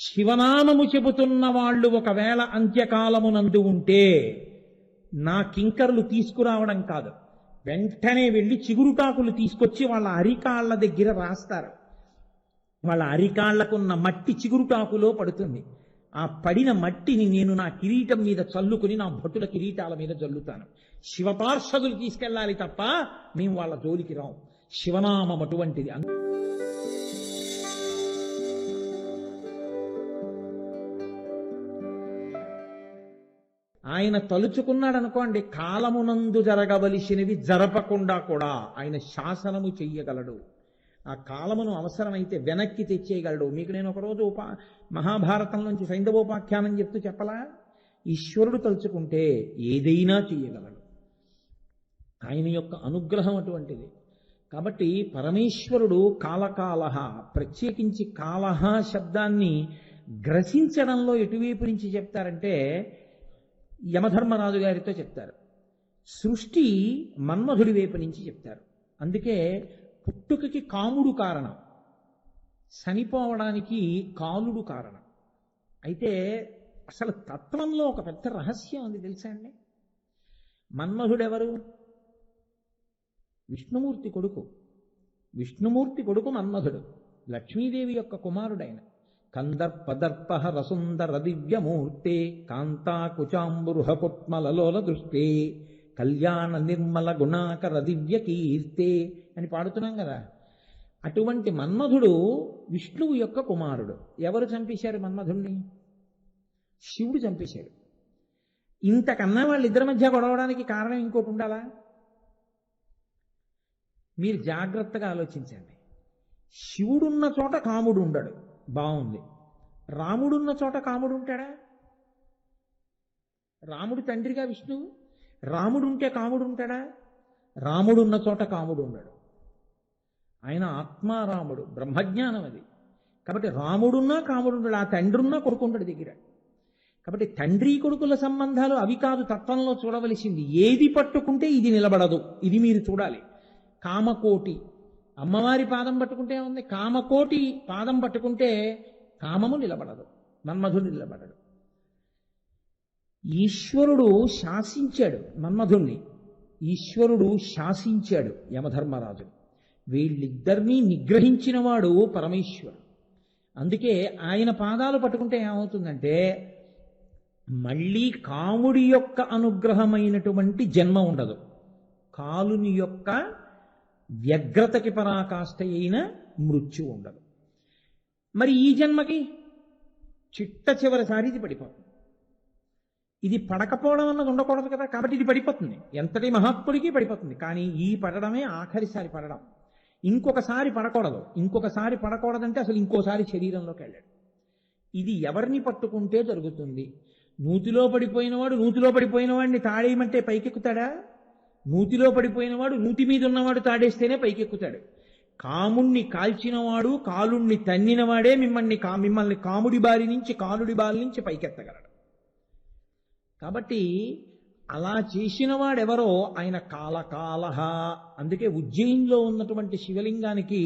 శివనామము చెబుతున్న వాళ్ళు ఒకవేళ అంత్యకాలమునందు ఉంటే నా కింకరులు తీసుకురావడం కాదు, వెంటనే వెళ్ళి చిగురుటాకులు తీసుకొచ్చి వాళ్ళ అరికాళ్ల దగ్గర రాస్తారు. వాళ్ళ అరికాళ్లకున్న మట్టి చిగురుటాకులో పడుతుంది. ఆ పడిన మట్టిని నేను నా కిరీటం మీద చల్లుకుని నా భటుల కిరీటాల మీద జల్లుతాను. శివపార్షదులు తీసుకెళ్ళాలి తప్ప మేము వాళ్ళ జోలికి రాం. శివనామం అటువంటిది. ఆయన తలుచుకున్నాడు అనుకోండి, కాలమునందు జరగవలసినవి జరపకుండా కూడా ఆయన శాసనము చెయ్యగలడు. ఆ కాలమును అవసరమైతే వెనక్కి తెచ్చేయగలడు. మీకు నేను ఒకరోజు మహాభారతం నుంచి సైంధవోపాఖ్యానం చెప్తూ చెప్పలా, ఈశ్వరుడు తలుచుకుంటే ఏదైనా చెయ్యగలడు. ఆయన యొక్క అనుగ్రహం అటువంటిది. కాబట్టి పరమేశ్వరుడు కాలకాలహ, ప్రత్యేకించి కాలహ శబ్దాన్ని గ్రసించడంలో ఎటువైపు నుంచి చెప్తారంటే యమధర్మరాజు గారితో చెప్తారు. సృష్టి మన్మధుడి వైపు నుంచి చెప్తారు. అందుకే పుట్టుకకి కాముడు కారణం, చనిపోవడానికి కాలుడు కారణం. అయితే అసలు తత్వంలో ఒక పెద్ద రహస్యం ఉంది తెలుసా అండి. మన్మధుడెవరు? విష్ణుమూర్తి కొడుకు. విష్ణుమూర్తి కొడుకు మన్మధుడు, లక్ష్మీదేవి యొక్క కుమారుడైన. కందర్పదర్ప రసుందర దివ్యమూర్తే కాంతాకుచాంబురుహకుట్మలలోల దృష్టే కళ్యాణ నిర్మల గుణాకర దివ్య కీర్తే అని పాడుతున్నాం కదా. అటువంటి మన్మధుడు విష్ణువు యొక్క కుమారుడు. ఎవరు చంపేశారు మన్మధుణ్ణి? శివుడు చంపేశాడు. ఇంతకన్నా వాళ్ళిద్దరి మధ్య గొడవడానికి కారణం ఇంకోటి ఉండాలా? మీరు జాగ్రత్తగా ఆలోచించండి. శివుడున్న చోట కాముడు ఉండడు, బాగుంది. రాముడున్న చోట కాముడు ఉంటాడా? రాముడు తండ్రిగా విష్ణువు. రాముడుంటే కాముడు ఉంటాడా? రాముడున్న చోట కాముడు ఉండడు. ఆయన ఆత్మారాముడు, బ్రహ్మజ్ఞానం అది. కాబట్టి రాముడున్నా కాముడు ఉండడు, ఆ తండ్రి ఉన్నా కొడుకు ఉండడు దగ్గర. కాబట్టి తండ్రి కొడుకుల సంబంధాలు అవి కాదు తత్వంలో చూడవలసింది. ఏది పట్టుకుంటే ఇది నిలబడదు, ఇది మీరు చూడాలి. కామకోటి, అమ్మవారి పాదం పట్టుకుంటే ఉంది. కామకోటి పాదం పట్టుకుంటే కామము నిలబడదు, మన్మధుడు నిలబడడు. ఈశ్వరుడు శాసించాడు మన్మధుణ్ణి, ఈశ్వరుడు శాసించాడు యమధర్మరాజు. వీళ్ళిద్దరినీ నిగ్రహించిన వాడు పరమేశ్వరుడు. అందుకే ఆయన పాదాలు పట్టుకుంటే ఏమవుతుందంటే మళ్ళీ కాముడి యొక్క అనుగ్రహమైనటువంటి జన్మ ఉండదు, కాలుని యొక్క వ్యగ్రతకి పరాకాష్ఠ అయిన మృత్యు ఉండదు. మరి ఈ జన్మకి చిట్ట చివరిసారి ఇది పడిపోతుంది. ఇది పడకపోవడం అన్నది ఉండకూడదు కదా, కాబట్టి ఇది పడిపోతుంది. ఎంతటి మహాత్ముడికి పడిపోతుంది. కానీ ఈ పడడమే ఆఖరిసారి పడడం. ఇంకొకసారి పడకూడదు. ఇంకొకసారి పడకూడదంటే అసలు ఇంకోసారి శరీరంలోకి వెళ్ళాడు. ఇది ఎవరిని పట్టుకుంటే జరుగుతుంది. నూతిలో పడిపోయినవాడు నూతిలో పడిపోయిన వాడిని తాడేయమంటే పైకెక్కుతాడా? నూతిలో పడిపోయినవాడు నూతి మీద ఉన్నవాడు తాడేస్తేనే పైకెక్కుతాడు. కాముణ్ణి కాల్చినవాడు కాలుణ్ణి తన్నినవాడే మిమ్మల్ని కాముడి బారి నుంచి కాలుడి బారి నుంచి పైకెత్తగలడు. కాబట్టి అలా చేసిన వాడెవరో ఆయన కాలకాలహ. అందుకే ఉజ్జయిన్లో ఉన్నటువంటి శివలింగానికి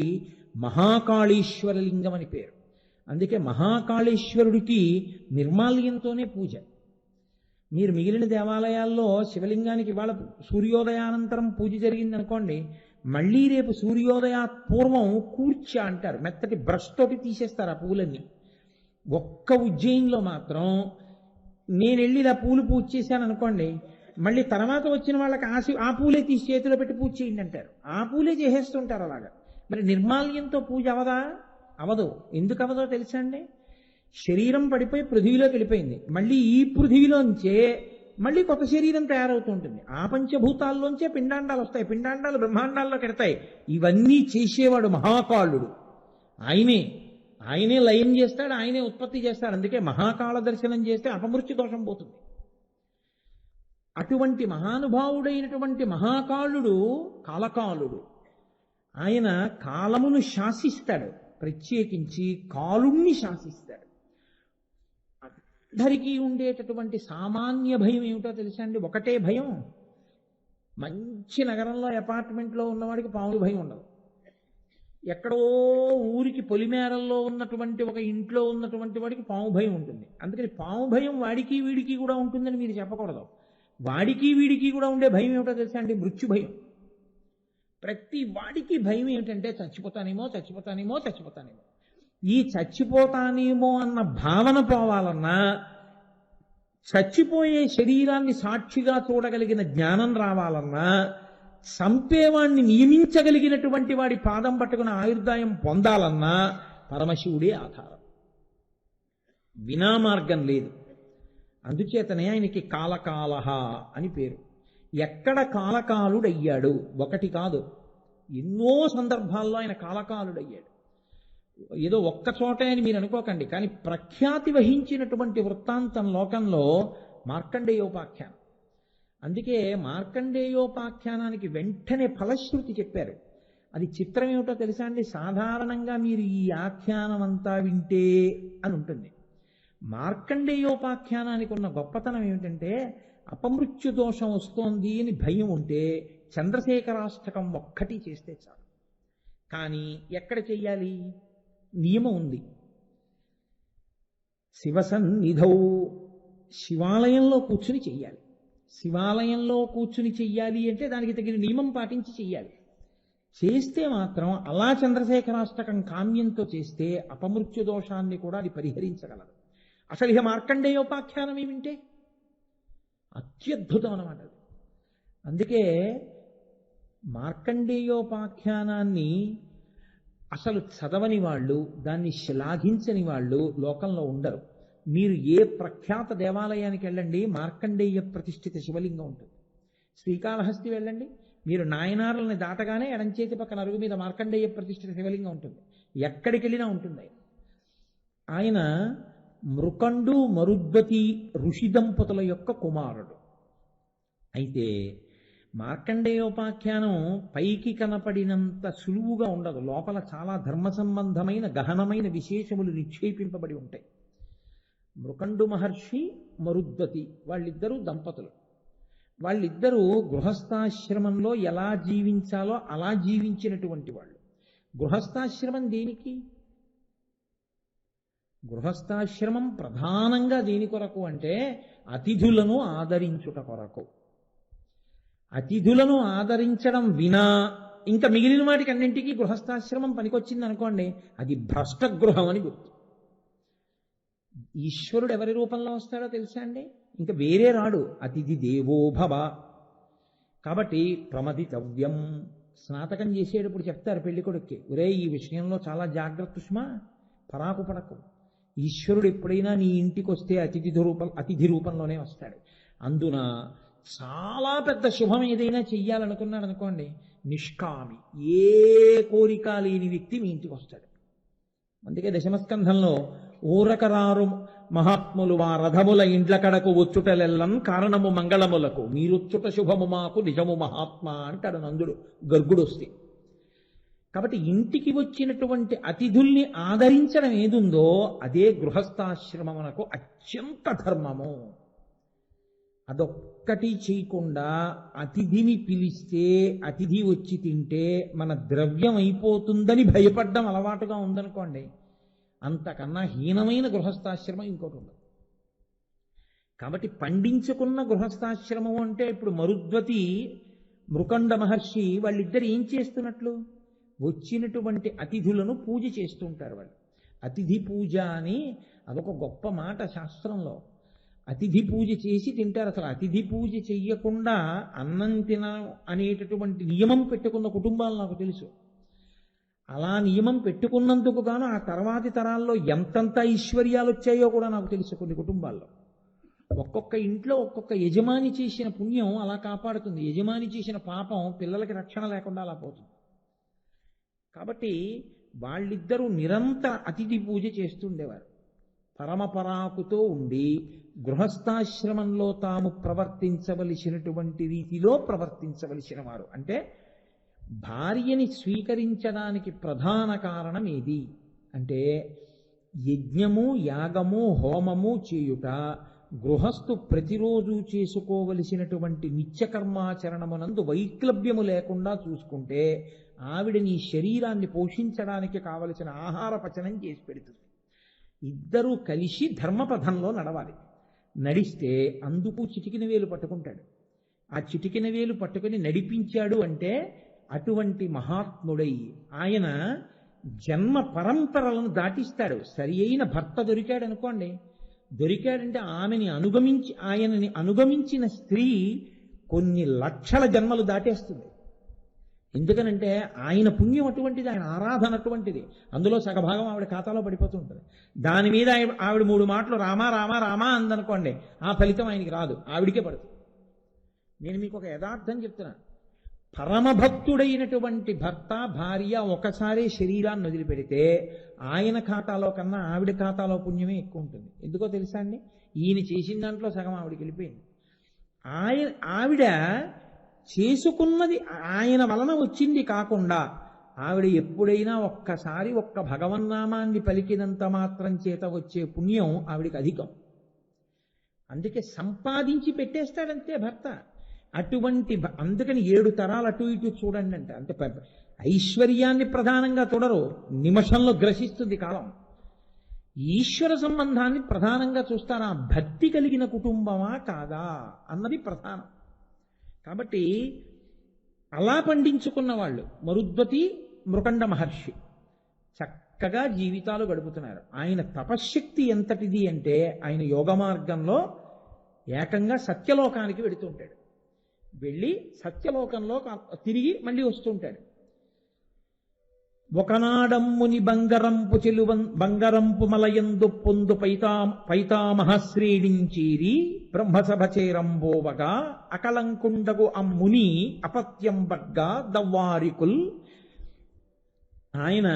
మహాకాళేశ్వర లింగం అని పేరు. అందుకే మహాకాళేశ్వరుడికి నిర్మాల్యంతోనే పూజ. మీరు మిగిలిన దేవాలయాల్లో శివలింగానికి ఇవాళ సూర్యోదయానంతరం పూజ జరిగింది అనుకోండి, మళ్ళీ రేపు సూర్యోదయా పూర్వం కూర్చ అంటారు, మెత్తటి బ్రష్ తోటి తీసేస్తారు ఆ పూలన్నీ. ఒక్క ఉజ్జయిన్లో మాత్రం నేను వెళ్ళి ఇలా పూలు పూజ చేశాను అనుకోండి, మళ్ళీ తర్వాత వచ్చిన వాళ్ళకి ఆ పూలే తీసి చేతిలో పెట్టి పూజ చేయండి అంటారు. ఆ పూలే చేసేస్తుంటారు అలాగా. మరి నిర్మాల్యంతో పూజ అవదా? అవదు. ఎందుకు అవదో తెలుసా అండి? శరీరం పడిపోయి పృథివీలోకి వెళ్ళిపోయింది. మళ్ళీ ఈ పృథివీలోంచే మళ్ళీ కొత్త శరీరం తయారవుతుంటుంది. ఆ పంచభూతాల్లోంచే పిండాండాలు వస్తాయి, పిండాండాలు బ్రహ్మాండాల్లోకి వెడతాయి. ఇవన్నీ చేసేవాడు మహాకాళుడు. ఆయనే లయం చేస్తాడు, ఆయనే ఉత్పత్తి చేస్తాడు. అందుకే మహాకాళ దర్శనం చేస్తే అపమృత్యు దోషం పోతుంది. అటువంటి మహానుభావుడైనటువంటి మహాకాళుడు కాలకాలుడు. ఆయన కాలమును శాసిస్తాడు, ప్రత్యేకించి కాలుణ్ణి శాసిస్తాడు. అందరికీ ఉండేటటువంటి సామాన్య భయం ఏమిటో తెలుసా అండి? ఒకటే భయం. మంచి నగరంలో అపార్ట్మెంట్లో ఉన్నవాడికి పాముల భయం ఉండదు. ఎక్కడో ఊరికి పొలిమేరల్లో ఉన్నటువంటి ఒక ఇంట్లో ఉన్నటువంటి వాడికి పాము భయం ఉంటుంది. అందుకని పాము భయం వాడికి వీడికి కూడా ఉంటుందని మీరు చెప్పకూడదు. వాడికి వీడికి కూడా ఉండే భయం ఏమిటో తెలుసా అండి? మృత్యు భయం. ప్రతి వాడికి భయం ఏమిటంటే చచ్చిపోతానేమో చచ్చిపోతానేమో చచ్చిపోతానేమో. ఈ చచ్చిపోతానేమో అన్న భావన పోవాలన్నా చచ్చిపోయే శరీరాన్ని సాక్షిగా చూడగలిగిన జ్ఞానం రావాలన్నా చంపేవాణ్ణి నియమించగలిగినటువంటి వాడి పాదం పట్టుకున్న ఆయుర్దాయం పొందాలన్నా పరమశివుడే ఆధారం. వినా మార్గం లేదు. అందుచేతనే ఆయనకి కాలకాలహ అని పేరు. ఎక్కడ కాలకాలుడయ్యాడు? ఒకటి కాదు, ఎన్నో సందర్భాల్లో ఆయన కాలకాలుడయ్యాడు. ఏదో ఒక్క చోటే అని మీరు అనుకోకండి. కానీ ప్రఖ్యాతి వహించినటువంటి వృత్తాంతం లోకంలో మార్కండేయోపాఖ్యానం. అందుకే మార్కండేయోపాఖ్యానానికి వెంటనే ఫలశ్రుతి చెప్పారు. అది చిత్రం ఏమిటో తెలుసా అండి? సాధారణంగా మీరు ఈ ఆఖ్యానం అంతా వింటే అని ఉంటుంది. మార్కండేయోపాఖ్యానానికి ఉన్న గొప్పతనం ఏమిటంటే అపమృత్యు దోషం వస్తోంది అని భయం ఉంటే చంద్రశేఖరాష్టకం ఒక్కటి చేస్తే చాలు. కానీ ఎక్కడ చెయ్యాలి? నియమం ఉంది. శివసన్నిధౌ, శివాలయంలో కూర్చుని చెయ్యాలి. శివాలయంలో కూర్చుని చెయ్యాలి అంటే దానికి తగిన నియమం పాటించి చెయ్యాలి. చేస్తే మాత్రం అలా చంద్రశేఖరాష్టకం కామ్యంతో చేస్తే అపమృత్యు దోషాన్ని కూడా అది పరిహరించగలదు. అసలు ఇక మార్కండేయోపాఖ్యానం ఏమింటే అత్యద్భుతం అన్నమాట. అందుకే మార్కండేయోపాఖ్యానాన్ని అసలు చదవని వాళ్ళు, దాన్ని శ్లాఘించని వాళ్ళు లోకంలో ఉండరు. మీరు ఏ ప్రఖ్యాత దేవాలయానికి వెళ్ళండి, మార్కండేయ ప్రతిష్ఠిత శివలింగం ఉంటుంది. శ్రీకాళహస్తి వెళ్ళండి, మీరు నాయనారులని దాటగానే ఎడంచేతి పక్కన అరుగు మీద మార్కండేయ ప్రతిష్ఠిత శివలింగం ఉంటుంది. ఎక్కడికి వెళ్ళినా ఉంటుంది. ఆయన మృకండు మరుద్వతి ఋషి దంపతుల యొక్క కుమారుడు. అయితే మార్కండేయోపాఖ్యానం పైకి కనపడినంత సులువుగా ఉండదు. లోపల చాలా ధర్మ సంబంధమైన గహనమైన విశేషములు నిక్షేపింపబడి ఉంటాయి. మృకండు మహర్షి, మరుద్వతి వాళ్ళిద్దరూ దంపతులు. వాళ్ళిద్దరూ గృహస్థాశ్రమంలో ఎలా జీవించాలో అలా జీవించినటువంటి వాళ్ళు. గృహస్థాశ్రమం దేనికి? గృహస్థాశ్రమం ప్రధానంగా దేని కొరకు అంటే అతిథులను ఆదరించుట కొరకు. అతిథులను ఆదరించడం వినా ఇంకా మిగిలిన వాటికి అన్నింటికీ గృహస్థాశ్రమం పనికొచ్చింది అనుకోండి, అది భ్రష్టగృహం అని గుర్తు. ఈశ్వరుడు ఎవరి రూపంలో వస్తాడో తెలుసా అండి? ఇంకా వేరే రాడు. అతిథి దేవో భవ. కాబట్టి ప్రమదితవ్యం. స్నాతకం చేసేటప్పుడు చెప్తారు పెళ్లి కొడుక్కి, ఒరే ఈ విషయంలో చాలా జాగ్రత్త సుమా, పరాకు పడకు. ఈశ్వరుడు ఎప్పుడైనా నీ ఇంటికి వస్తే అతిథి రూపంలోనే వస్తాడు. అందున చాలా పెద్ద శుభం ఏదైనా చెయ్యాలనుకున్నాడు అనుకోండి, నిష్కామి, ఏ కోరిక లేని వ్యక్తి మీ ఇంటికి వస్తాడు. అందుకే దశమస్కంధంలో ఊరకరారు మహాత్ములు వా రథముల ఇండ్ల కడకు వచ్చుటలెల్లం కారణము మంగళములకు మీరుచ్చుట శుభము మాకు నిజము మహాత్మ అంటాడు నందుడు గర్గుడు వస్తే. కాబట్టి ఇంటికి వచ్చినటువంటి అతిథుల్ని ఆదరించడం ఏదుందో అదే గృహస్థాశ్రమమునకు అత్యంత ధర్మము. అదొక్కటి చేయకుండా అతిథిని పిలిస్తే అతిథి వచ్చి తింటే మన ద్రవ్యం అయిపోతుందని భయపడ్డం అలవాటుగా ఉందనుకోండి, అంతకన్నా హీనమైన గృహస్థాశ్రమం ఇంకోటి ఉండదు. కాబట్టి పండించుకున్న గృహస్థాశ్రమం అంటే ఇప్పుడు మరుద్వతి, మృకండ మహర్షి వాళ్ళిద్దరు ఏం చేస్తున్నట్లు? వచ్చినటువంటి అతిథులను పూజ చేస్తుంటారు వాళ్ళు. అతిథి పూజ అని అదొక గొప్ప మాట శాస్త్రంలో. అతిథి పూజ చేసి తింటారు. అసలు అతిథి పూజ చెయ్యకుండా అన్నం తిన అనేటటువంటి నియమం పెట్టుకున్న కుటుంబాలు నాకు తెలుసు. అలా నియమం పెట్టుకున్నందుకు గాను ఆ తర్వాతి తరాల్లో ఎంతంత ఐశ్వర్యాలు వచ్చాయో కూడా నాకు తెలుసు. కొన్ని కుటుంబాల్లో ఒక్కొక్క ఇంట్లో ఒక్కొక్క యజమాని చేసిన పుణ్యం అలా కాపాడుతుంది. యజమాని చేసిన పాపం పిల్లలకి రక్షణ లేకుండా అలా పోతుంది. కాబట్టి వాళ్ళిద్దరూ నిరంతర అతిథి పూజ చేస్తుండేవారు. పరమపరాకుతో ఉండి గృహస్థాశ్రమంలో తాము ప్రవర్తించవలసినటువంటి రీతిలో ప్రవర్తించవలసిన వారు. అంటే భార్యని స్వీకరించడానికి ప్రధాన కారణం ఏది అంటే యజ్ఞము, యాగము, హోమము చేయుట, గృహస్థు ప్రతిరోజు చేసుకోవలసినటువంటి నిత్యకర్మాచరణమునందు వైక్లభ్యము లేకుండా చూసుకుంటే ఆవిడ నీ శరీరాన్ని పోషించడానికి కావలసిన ఆహార పచనం చేసి పెడుతుంది. ఇద్దరూ కలిసి ధర్మపథంలో నడవాలి. నడిస్తే అందుకు చిటికిన వేలు పట్టుకుంటాడు. ఆ చిటికిన వేలు పట్టుకుని నడిపించాడు అంటే అటువంటి మహాత్ముడై ఆయన జన్మ పరంపరలను దాటిస్తాడు. సరి అయిన భర్త దొరికాడు అనుకోండి, దొరికాడంటే ఆయనని అనుగమించిన స్త్రీ కొన్ని లక్షల జన్మలు దాటేస్తుంది. ఎందుకనంటే ఆయన పుణ్యం అటువంటిది, ఆయన ఆరాధన అటువంటిది. అందులో సగభాగం ఆవిడ ఖాతాలో పడిపోతూ ఉంటుంది. దాని మీద ఆవిడ 3 మాటలు రామా రామా రామా అందనుకోండి, ఆ ఫలితం ఆయనకి రాదు, ఆవిడికే పడుతుంది. నేను మీకు ఒక యథార్థం చెప్తున్నా. పరమభక్తుడైనటువంటి భర్త భార్య ఒకసారి శరీరాన్ని వదిలిపెడితే ఆయన ఖాతాలో కన్నా ఆవిడ ఖాతాలో పుణ్యమే ఎక్కువ ఉంటుంది. ఎందుకో తెలుసా అండి? ఈయన చేసిన దాంట్లో సగం ఆవిడకి వెళ్ళిపోయింది. ఆవిడ చేసుకున్నది ఆయన వలన వచ్చింది కాకుండా ఆవిడ ఎప్పుడైనా ఒక్కసారి ఒక్క భగవన్నామాన్ని పలికినంత మాత్రం చేత వచ్చే పుణ్యం ఆవిడికి అధికం. అందుకే సంపాదించి పెట్టేస్తాడంతే భర్త. అందుకని 7 తరాలు అటు ఇటు చూడండి అంటే ఐశ్వర్యాన్ని ప్రధానంగా చూడరు, నిమిషంలో గ్రసిస్తుంది కాలం. ఈశ్వర సంబంధాన్ని ప్రధానంగా చూస్తారా, భక్తి కలిగిన కుటుంబమా కాదా అన్నది ప్రధానం. కాబట్టి అలా పండించుకున్న వాళ్ళు మరుద్వతి, మృకండ మహర్షి చక్కగా జీవితాలు గడుపుతున్నారు. ఆయన తపశ్శక్తి ఎంతటిది అంటే ఆయన యోగ మార్గంలో ఏకంగా సత్యలోకానికి వెడుతుంటాడు. వెళ్ళి సత్యలోకంలో తిరిగి మళ్ళీ వస్తుంటాడు. ఒకనాడమ్ముని బంగరంపు మలయందు పొందు పైతామహశ్రేణించేరి బ్రహ్మసభ చేరంబోవగా అకలంకుండగు అమ్ముని అపత్యం బగ్గా దవ్వారికుల్. ఆయన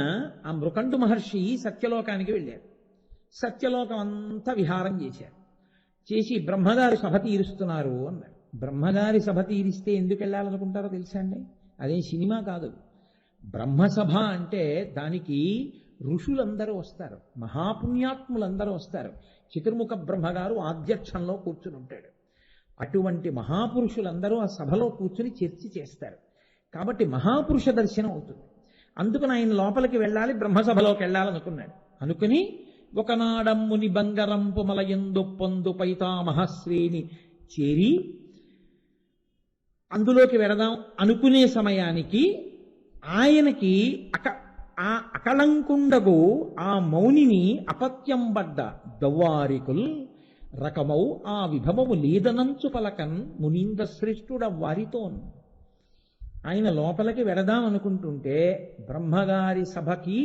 ఆ మృకండు మహర్షి సత్యలోకానికి వెళ్ళారు. సత్యలోకం అంతా విహారం చేశారు. చేసి బ్రహ్మగారి సభ తీరుస్తున్నారు అన్నారు. బ్రహ్మగారి సభ తీరిస్తే ఎందుకు వెళ్ళాలనుకుంటారో తెలుసా అండి? అదే సినిమా కాదు. బ్రహ్మసభ అంటే దానికి ఋషులందరూ వస్తారు, మహాపుణ్యాత్ములందరూ వస్తారు. చతుర్ముఖ బ్రహ్మగారు ఆధ్యక్షంలో కూర్చుని ఉంటాడు. అటువంటి మహాపురుషులందరూ ఆ సభలో కూర్చుని చర్చ చేస్తారు. కాబట్టి మహాపురుష దర్శనం అవుతుంది. అందుకని ఆయన లోపలికి వెళ్ళాలి, బ్రహ్మసభలోకి వెళ్ళాలనుకున్నాడు. అనుకుని ఒకనాడమ్ముని బంగరంపు మలయందు పొందు పైతామహశ్రేణి చేరి అందులోకి వెడదాం అనుకునే సమయానికి ఆయనకి ఆ అకళంకుండగు ఆ మౌనిని అపత్యం బడ్డ దవ్వారికుల్ రకమౌ ఆ విభవము లేదనంచు పలకన్ మునీంద్ర శ్రేష్ఠుడ వారితోన్. ఆయన లోపలికి వెడదాం అనుకుంటుంటే బ్రహ్మగారి సభకి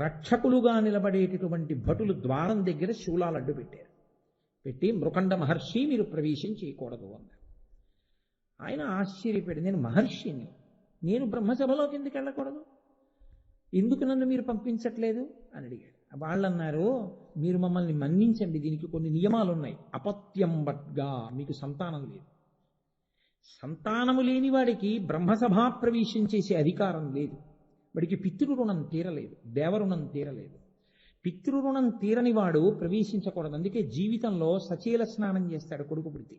రక్షకులుగా నిలబడేటటువంటి భటులు ద్వారం దగ్గర శూలాలు అడ్డు పెట్టారు. పెట్టి మృకండ మహర్షి మీరు ప్రవేశం చేయకూడదు అన్నారు. ఆయన ఆశ్చర్యపడి, నేను మహర్షిని, నేను బ్రహ్మసభలోకి ఎందుకు వెళ్ళకూడదు, ఎందుకు నన్ను మీరు పంపించట్లేదు అని అడిగాడు. వాళ్ళన్నారు, మీరు మమ్మల్ని మన్నించండి, దీనికి కొన్ని నియమాలు ఉన్నాయి. అపత్యం బట్గా మీకు సంతానం లేదు. సంతానము లేని వాడికి బ్రహ్మసభా ప్రవేశం చేసే అధికారం లేదు. వాడికి పితృరుణం తీరలేదు, దేవరుణం తీరలేదు. పితృరుణం తీరని వాడు ప్రవేశించకూడదు. అందుకే జీవితంలో సచీల స్నానం చేస్తాడు కొడుకు పుడితే.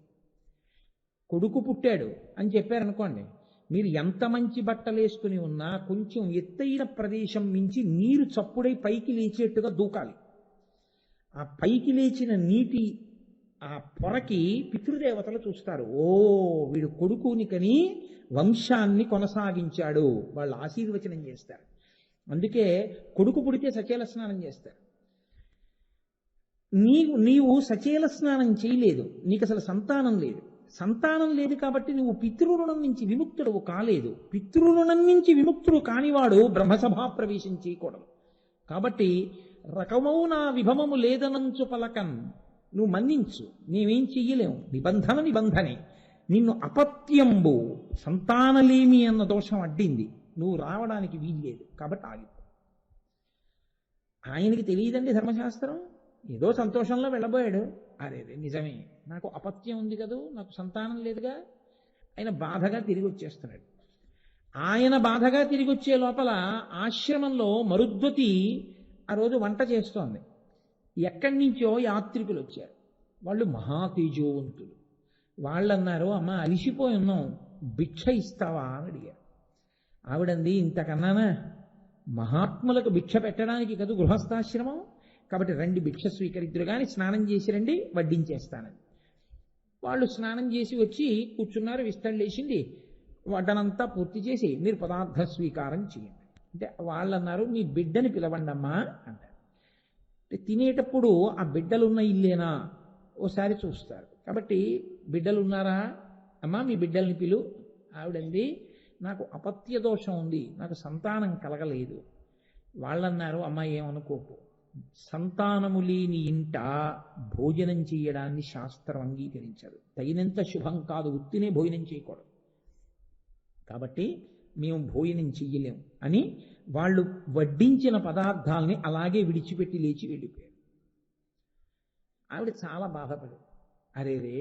కొడుకు పుట్టాడు అని చెప్పారనుకోండి, మీరు ఎంత మంచి బట్టలు వేసుకుని ఉన్నా కొంచెం ఎత్తైన ప్రదేశం మించి నీరు చప్పుడై పైకి లేచేట్టుగా దూకాలి. ఆ పైకి లేచిన నీటి ఆ పొరకి పితృదేవతలు చూస్తారు, ఓ వీడు కొడుకుని కని వంశాన్ని కొనసాగించాడు, వాళ్ళు ఆశీర్వచనం చేస్తారు. అందుకే కొడుకు పుడితే సచేల స్నానం చేస్తారు. నీవు సచేల స్నానం చేయలేదు, నీకు అసలు సంతానం లేదు. సంతానం లేదు కాబట్టి నువ్వు పితృరుణం నుంచి విముక్తుడు కాలేదు. పితృరుణం నుంచి విముక్తుడు కానివాడు బ్రహ్మసభా ప్రవేశం చేయకూడదు. కాబట్టి రకమౌ నా విభవము లేదనంచు పలకన్, నువ్వు మన్నించు, నేనేం చెయ్యలేము, నిబంధనే. నిన్ను అపత్యంబు సంతానలేమి అన్న దోషం అడ్డింది, నువ్వు రావడానికి వీల్లేదు, కాబట్టి ఆగిపో. ఆయనకి తెలియదండి ధర్మశాస్త్రం. ఏదో సంతోషంలో వెళ్ళబోయాడు, అరే నిజమే నాకు అపత్యం ఉంది కదూ, నాకు సంతానం లేదుగా. ఆయన బాధగా తిరిగి వచ్చేస్తున్నాడు. ఆయన బాధగా తిరిగి వచ్చే లోపల ఆశ్రమంలో మరుద్వతి ఆ రోజు వంట చేస్తోంది. ఎక్కడి నుంచో యాత్రికులు వచ్చారు. వాళ్ళు మహా తేజోవంతులు. వాళ్ళన్నారు, అమ్మ అలిసిపోయి ఉన్నాం, భిక్ష ఇస్తావా అని అడిగారు. ఆవిడంది, ఇంతకన్నానా, మహాత్ములకు భిక్ష పెట్టడానికి కదా గృహస్థాశ్రమం, కాబట్టి రండి భిక్ష స్వీకరిద్దురు కానీ స్నానం చేసి రండి, వడ్డించేస్తానని. వాళ్ళు స్నానం చేసి వచ్చి కూర్చున్నారు, విస్తళ్ళేసింది, వడ్డనంతా పూర్తి చేసి మీరు పదార్థ స్వీకారం చేయండి అంటే వాళ్ళు అన్నారు, మీ బిడ్డని పిలవండి అమ్మా అంటారు. తినేటప్పుడు ఆ బిడ్డలున్న ఇల్లేనా ఓసారి చూస్తారు. కాబట్టి బిడ్డలు ఉన్నారా అమ్మా, మీ బిడ్డల్ని పిలు. ఆవిడంది, నాకు అపత్య దోషం ఉంది, నాకు సంతానం కలగలేదు. వాళ్ళన్నారు, అమ్మ ఏమనుకోకు, సంతానము లేని ఇంట భోజనం చేయడాన్ని శాస్త్రం అంగీకరించదు, తగినంత శుభం కాదు, ఉత్తినే భోజనం చేయకూడదు, కాబట్టి మేము భోజనం చెయ్యలేము అని వాళ్ళు వడ్డించిన పదార్థాలని అలాగే విడిచిపెట్టి లేచి వెళ్ళిపోయారు. ఆవిడ చాలా బాధపడి, అరే రే,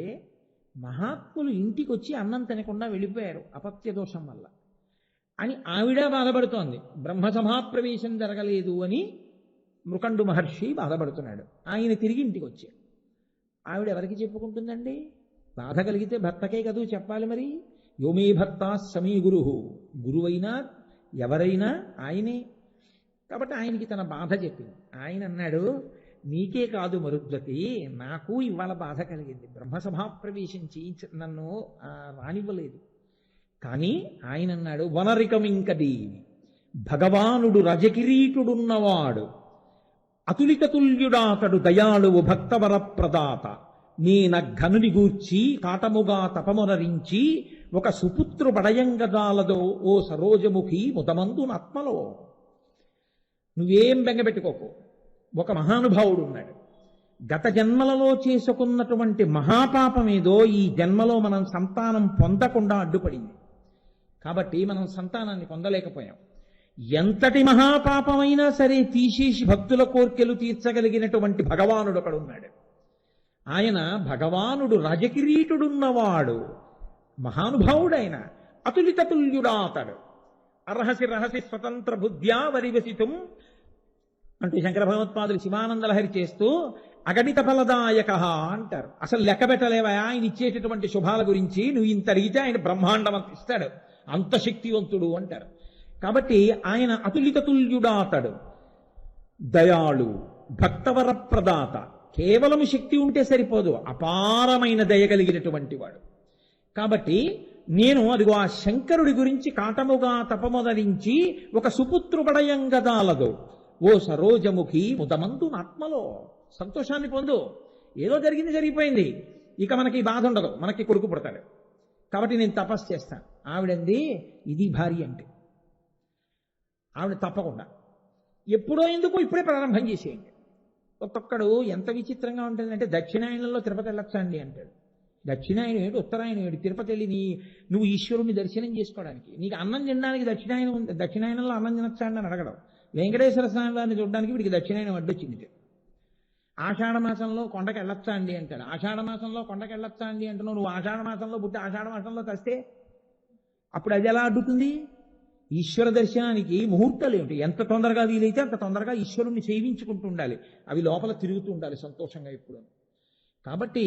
మహాత్ములు ఇంటికి వచ్చి అన్నం తినకుండా వెళ్ళిపోయారు అపత్య దోషం వల్ల అని ఆవిడ బాధపడుతోంది. బ్రహ్మ సమాప్రవేశం జరగలేదు అని మృకండు మహర్షి బాధపడుతున్నాడు. ఆయన తిరిగి ఇంటికి వచ్చాడు. ఆవిడ ఎవరికి చెప్పుకుంటుందండి? బాధ కలిగితే భర్తకే కదూ చెప్పాలి. మరి యోమే భర్త సమీ గురు, గురువైనా ఎవరైనా ఆయనే. కాబట్టి ఆయనకి తన బాధ చెప్పింది. ఆయన అన్నాడు, నీకే కాదు మరుద్వతి, నాకు ఇవాళ బాధ కలిగింది. బ్రహ్మసభాప్రవేశం చేయించ నన్ను రానివ్వలేదు. కానీ ఆయన అన్నాడు, వనరికమింకది భగవానుడు రజకిరీటుడున్నవాడు, అతులిత తుల్యుడాతడు దయాళువు భక్తవర ప్రదాత, నేన ఘనుని గూర్చి కాటముగా తపమునరించి ఒక సుపుత్రు బడయంగదాలదో ఓ సరోజముఖి ముదమందునాత్మలో. నువ్వేం బెంగపెట్టుకోకు, ఒక మహానుభావుడు ఉన్నాడు, గత జన్మలలో చేసుకున్నటువంటి మహాపాపం ఏదో ఈ జన్మలో మనం సంతానం పొందకుండా అడ్డుపడింది. కాబట్టి మనం సంతానాన్ని పొందలేకపోయాం. ఎంతటి మహాపాపమైనా సరే తీసేసి భక్తుల కోర్కెలు తీర్చగలిగినటువంటి భగవానుడు ఒకడున్నాడు. ఆయన భగవానుడు రాజకిరీటుడున్నవాడు, మహానుభావుడైన అతులిత తుల్యుడాతడు, అర్హసి రహసి స్వతంత్ర బుద్ధ్యా వరివసితం అంటూ శంకర భగవత్పాదులు శివానందలహరి చేస్తూ అగణిత ఫలదాయక అంటారు. అసలు లెక్క పెట్టలేవా ఆయన ఇచ్చేటటువంటి శుభాల గురించి? నువ్వు ఇంత అడిగితే ఆయన బ్రహ్మాండం అంత ఇస్తాడు, అంత శక్తివంతుడు అంటారు. కాబట్టి ఆయన అతులిత తుల్యుడాతడు, దయాళు, భక్తవర ప్రదాత. కేవలము శక్తి ఉంటే సరిపోదు, అపారమైన దయ కలిగినటువంటి వాడు. కాబట్టి నేను అదిగో ఆ శంకరుడి గురించి కాటముగా తపముదరించి ఒక సుపుత్రుపడయంగదాలదు ఓ సరోజముఖి ముదమందునాత్మలో, సంతోషాన్ని పొందు. ఏదో జరిగింది జరిగిపోయింది, ఇక మనకి బాధ ఉండదు, మనకి కొడుకు పుడతాడు, కాబట్టి నేను తపస్సు చేస్తాను. ఆవిడంది, ఇది భార్య అంటే. ఆవిడ తప్పకుండా ఎప్పుడో ఎందుకు ఇప్పుడే ప్రారంభం చేసేయండి. ఒక్కొక్కడు ఎంత విచిత్రంగా ఉంటుందంటే, దక్షిణాయనంలో తిరుపతి వెళ్ళొచ్చా అండి అంటాడు. దక్షిణాయనం ఏడు, ఉత్తరాయణం ఏడు, తిరుపతి వెళ్ళి నువ్వు ఈశ్వరుని దర్శనం చేసుకోవడానికి, నీకు అన్నం తినడానికి దక్షిణాయనంలో అన్నం తినొచ్చా అని అడగడం. వెంకటేశ్వర స్వామి వారిని చూడడానికి వీడికి దక్షిణాయనం అడ్డొచ్చింది. ఆషాఢ మాసంలో కొండకి వెళ్ళొచ్చా అండి అంటాడు. ఆషాఢ మాసంలో కొండకి వెళ్ళొచ్చా అండి అంటున్నావు, నువ్వు ఆషాఢ మాసంలో పుట్టి ఆషాఢ మాసంలో తెస్తే అప్పుడు అది ఎలా అడ్డుతుంది? ఈశ్వర దర్శనానికి ముహూర్తాలు ఏమిటి? ఎంత తొందరగా వీలైతే అంత తొందరగా ఈశ్వరుణ్ణి సేవించుకుంటూ ఉండాలి, అవి లోపల తిరుగుతూ ఉండాలి సంతోషంగా ఎప్పుడు. కాబట్టి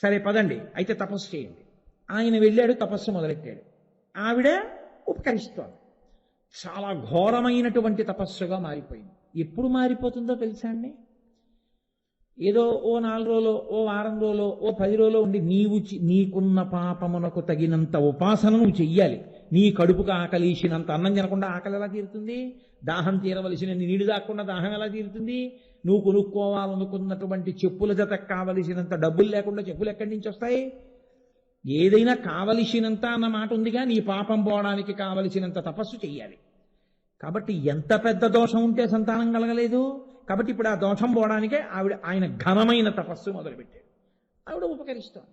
సరే పదండి అయితే తపస్సు చేయండి. ఆయన వెళ్ళాడు, తపస్సు మొదలెట్టాడు. ఆవిడ ఉపకరిస్తోంది. చాలా ఘోరమైనటువంటి తపస్సుగా మారిపోయింది. ఎప్పుడు మారిపోతుందో తెలుసా అండి? ఏదో ఓ 4 రోజులో, ఓ వారం రోజులో, ఓ 10 రోజులో ఉండి నీకున్న పాపమునకు తగినంత ఉపాసన నువ్వు చెయ్యాలి. నీ కడుపుకు ఆకలిసినంత అన్నం తినకుండా ఆకలి ఎలా తీరుతుంది? దాహం తీరవలసిన నీడు దాక్కుండా దాహం ఎలా తీరుతుంది? నువ్వు కొనుక్కోవాలనుకున్నటువంటి చెప్పుల జతకు కావలసినంత డబ్బులు లేకుండా చెప్పులు ఎక్కడి నుంచి వస్తాయి? ఏదైనా కావలసినంత అన్న మాట ఉందిగా, నీ పాపం పోవడానికి కావలసినంత తపస్సు చెయ్యాలి. కాబట్టి ఎంత పెద్ద దోషం ఉంటే సంతానం కలగలేదు. కాబట్టి ఇప్పుడు ఆ దోషం పోవడానికే ఆయన ఘనమైన తపస్సు మొదలుపెట్టాడు. ఆవిడ ఉపకరిస్తాం.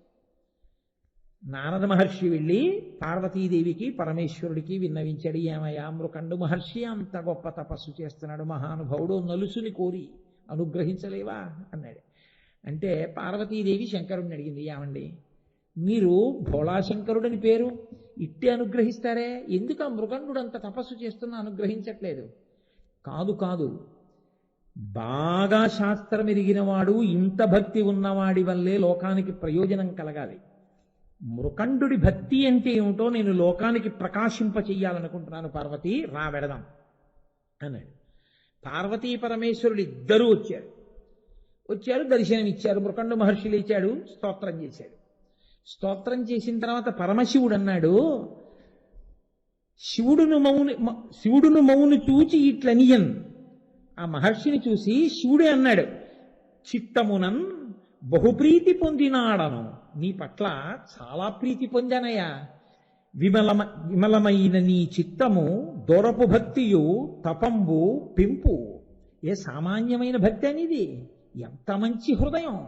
నారద మహర్షి వెళ్ళి పార్వతీదేవికి పరమేశ్వరుడికి విన్నవించాడు, ఏమయ్యా మృకండు మహర్షి అంత గొప్ప తపస్సు చేస్తున్నాడు, మహానుభావుడు, నలుసుని కోరి అనుగ్రహించలేవా అన్నాడు. అంటే పార్వతీదేవి శంకరుడిని అడిగింది, ఏమండి మీరు భోళాశంకరుడని పేరు, ఇట్టే అనుగ్రహిస్తారే, ఎందుకు ఆ మృగండు అంత తపస్సు చేస్తున్నా అనుగ్రహించట్లేదు? కాదు కాదు, బాగా శాస్త్రం ఎరిగినవాడు, ఇంత భక్తి ఉన్నవాడి వల్లే లోకానికి ప్రయోజనం కలగాలి. మృకండుడి భక్తి అంటే ఏమిటో నేను లోకానికి ప్రకాశింప చెయ్యాలనుకుంటున్నాను, పార్వతి రా వెడదాం అన్నాడు. పార్వతీ పరమేశ్వరుడు ఇద్దరూ వచ్చారు, దర్శనం ఇచ్చారు. మృకండు మహర్షి లేచాడు, స్తోత్రం చేశాడు. స్తోత్రం చేసిన తర్వాత పరమశివుడు అన్నాడు, శివుడును మౌని చూచి ఇట్లనియన్. ఆ మహర్షిని చూసి శివుడే అన్నాడు, చిత్తమునన్ బహుప్రీతి పొందినాడను, నీ పట్ల చాలా ప్రీతి పొందానయ్యా. విమలమైన నీ చిత్తము దూరపు భక్తియు తపంబు పెంపు. ఏ సామాన్యమైన భక్తి అనేది, ఎంత మంచి హృదయం,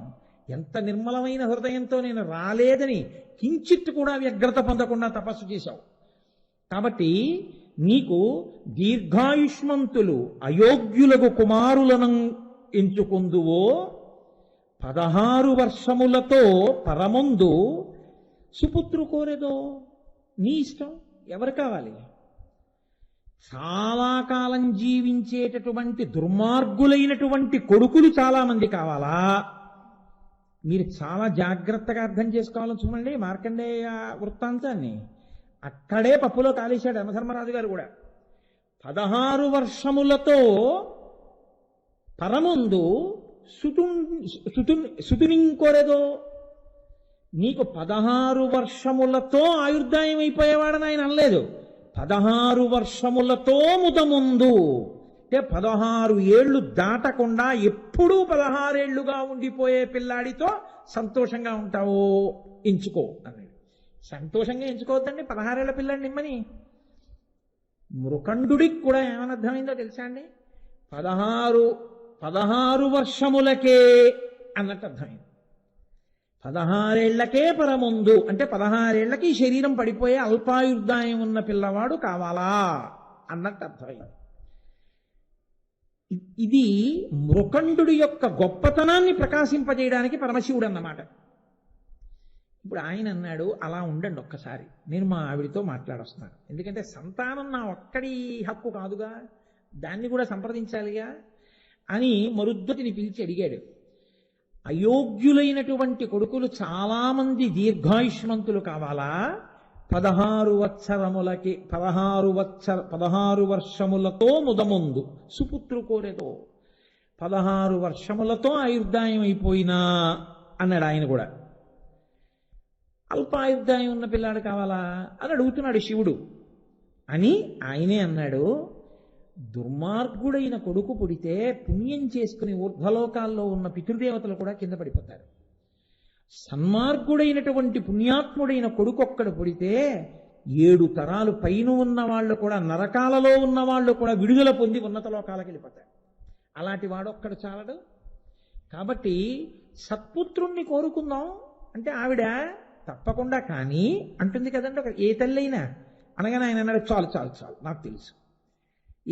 ఎంత నిర్మలమైన హృదయంతో నేను రాలేదని కించిత్ కూడా వ్యగ్రత పొందకుండా తపస్సు చేశావు. కాబట్టి నీకు దీర్ఘాయుష్మంతులు అయోగ్యులకు కుమారులను ఎంచుకొందువో, 16 వర్షములతో పరముందు సుపుత్రు కోరేదో, నీ ఇష్టం. ఎవరు కావాలి? చాలా కాలం జీవించేటటువంటి దుర్మార్గులైనటువంటి కొడుకులు చాలా మంది కావాలా? మీరు చాలా జాగ్రత్తగా అర్థం చేసుకోవాలని చూడండి మార్కండేయ వృత్తాంతాన్ని. అక్కడే పప్పులో కాలేశాడు యమధర్మరాజు గారు కూడా. 16 వర్షములతో పరముందు సుతునింకోరేదో, నీకు 16 వర్షములతో ఆయుర్దాయం అయిపోయేవాడని ఆయన అనలేదు. 16 వర్షములతో ముదముందు అంటే 16 ఏళ్లు దాటకుండా ఎప్పుడూ 16 ఏళ్లుగా ఉండిపోయే పిల్లాడితో సంతోషంగా ఉంటావో ఎంచుకో అన్నాడు. సంతోషంగా ఎంచుకోవద్దండి 16 ఏళ్ల పిల్లాడిని ఇమ్మని. మృకండుడికి కూడా ఏమని అర్థమైందో తెలుసా అండి? 16 వర్షములకే అన్నట్టు అర్థమైంది. 16 ఏళ్లకే పరముందు అంటే 16 ఏళ్లకి శరీరం పడిపోయే అల్పాయుర్దాయం ఉన్న పిల్లవాడు కావాలా అన్నట్టు అర్థమైంది. ఇది మృకండుడి యొక్క గొప్పతనాన్ని ప్రకాశింపజేయడానికి పరమశివుడు అన్నమాట. ఇప్పుడు ఆయన అన్నాడు, అలా ఉండండి ఒక్కసారి, నేను మా ఆవిడితో మాట్లాడొస్తున్నాను. ఎందుకంటే సంతానం నా ఒక్కడి హక్కు కాదుగా, దాన్ని కూడా సంప్రదించాలిగా అని మరుద్వతిని పిలిచి అడిగాడు. అయోగ్యులైనటువంటి కొడుకులు చాలామంది దీర్ఘాయుష్మంతులు కావాలా? 16 వర్షములతో ముదముందు సుపుత్రు కోరేదో, 16 వర్షములతో ఆయుర్దాయం అయిపోయినా అన్నాడు ఆయన కూడా. అల్పాయుర్దాయం ఉన్న పిల్లాడు కావాలా అని అడుగుతున్నాడు శివుడు. అని ఆయనే అన్నాడు, దుర్మార్గుడైన కొడుకు పుడితే పుణ్యం చేసుకుని ఊర్ధ్వలోకాల్లో ఉన్న పితృదేవతలు కూడా కింద పడిపోతారు. సన్మార్గుడైనటువంటి పుణ్యాత్ముడైన కొడుకు ఒక్కడు పుడితే 7 తరాలు పైన ఉన్న వాళ్ళు కూడా, నరకాలలో ఉన్న వాళ్ళు కూడా విడుదల పొంది ఉన్నత లోకాలకు వెళ్ళిపోతారు. అలాంటి వాడు ఒక్కడు చాలడు. కాబట్టి సత్పుత్రుణ్ణి కోరుకుందాం అంటే ఆవిడ తప్పకుండా కానీ అంటుంది కదండి. ఒక ఏ తల్లైనా అనగానే ఆయన అన్నాడు, చాలు చాలు చాలు, నాకు తెలుసు.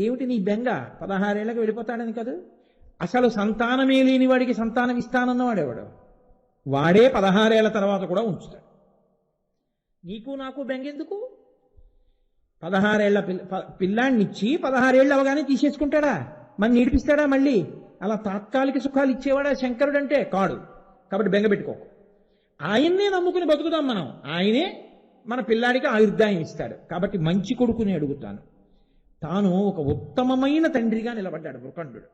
ఏమిటి నీ బెంగ? 16 ఏళ్ళకి వెళ్ళిపోతాడని కదా. అసలు సంతానమే లేని వాడికి సంతానం ఇస్తానన్నవాడేవాడు, వాడే 16 ఏళ్ల తర్వాత కూడా ఉంచుతాడు. నీకు నాకు బెంగెందుకు? 16 ఏళ్ల పిల్లాన్నిచ్చి 16 ఏళ్ళు అవగానే తీసేసుకుంటాడా? మన నేర్పిస్తాడా మళ్ళీ? అలా తాత్కాలిక సుఖాలు ఇచ్చేవాడా శంకరుడు అంటే? కాడు. కాబట్టి బెంగ పెట్టుకోకు. ఆయన్నే నమ్ముకుని బతుకుతాం మనం. ఆయనే మన పిల్లాడికి ఆయుర్దాయం ఇస్తాడు. కాబట్టి మంచి కొడుకుని అడుగుతాను. తాను ఒక ఉత్తమమైన తండ్రిగా నిలబడ్డాడు మృకండుడు.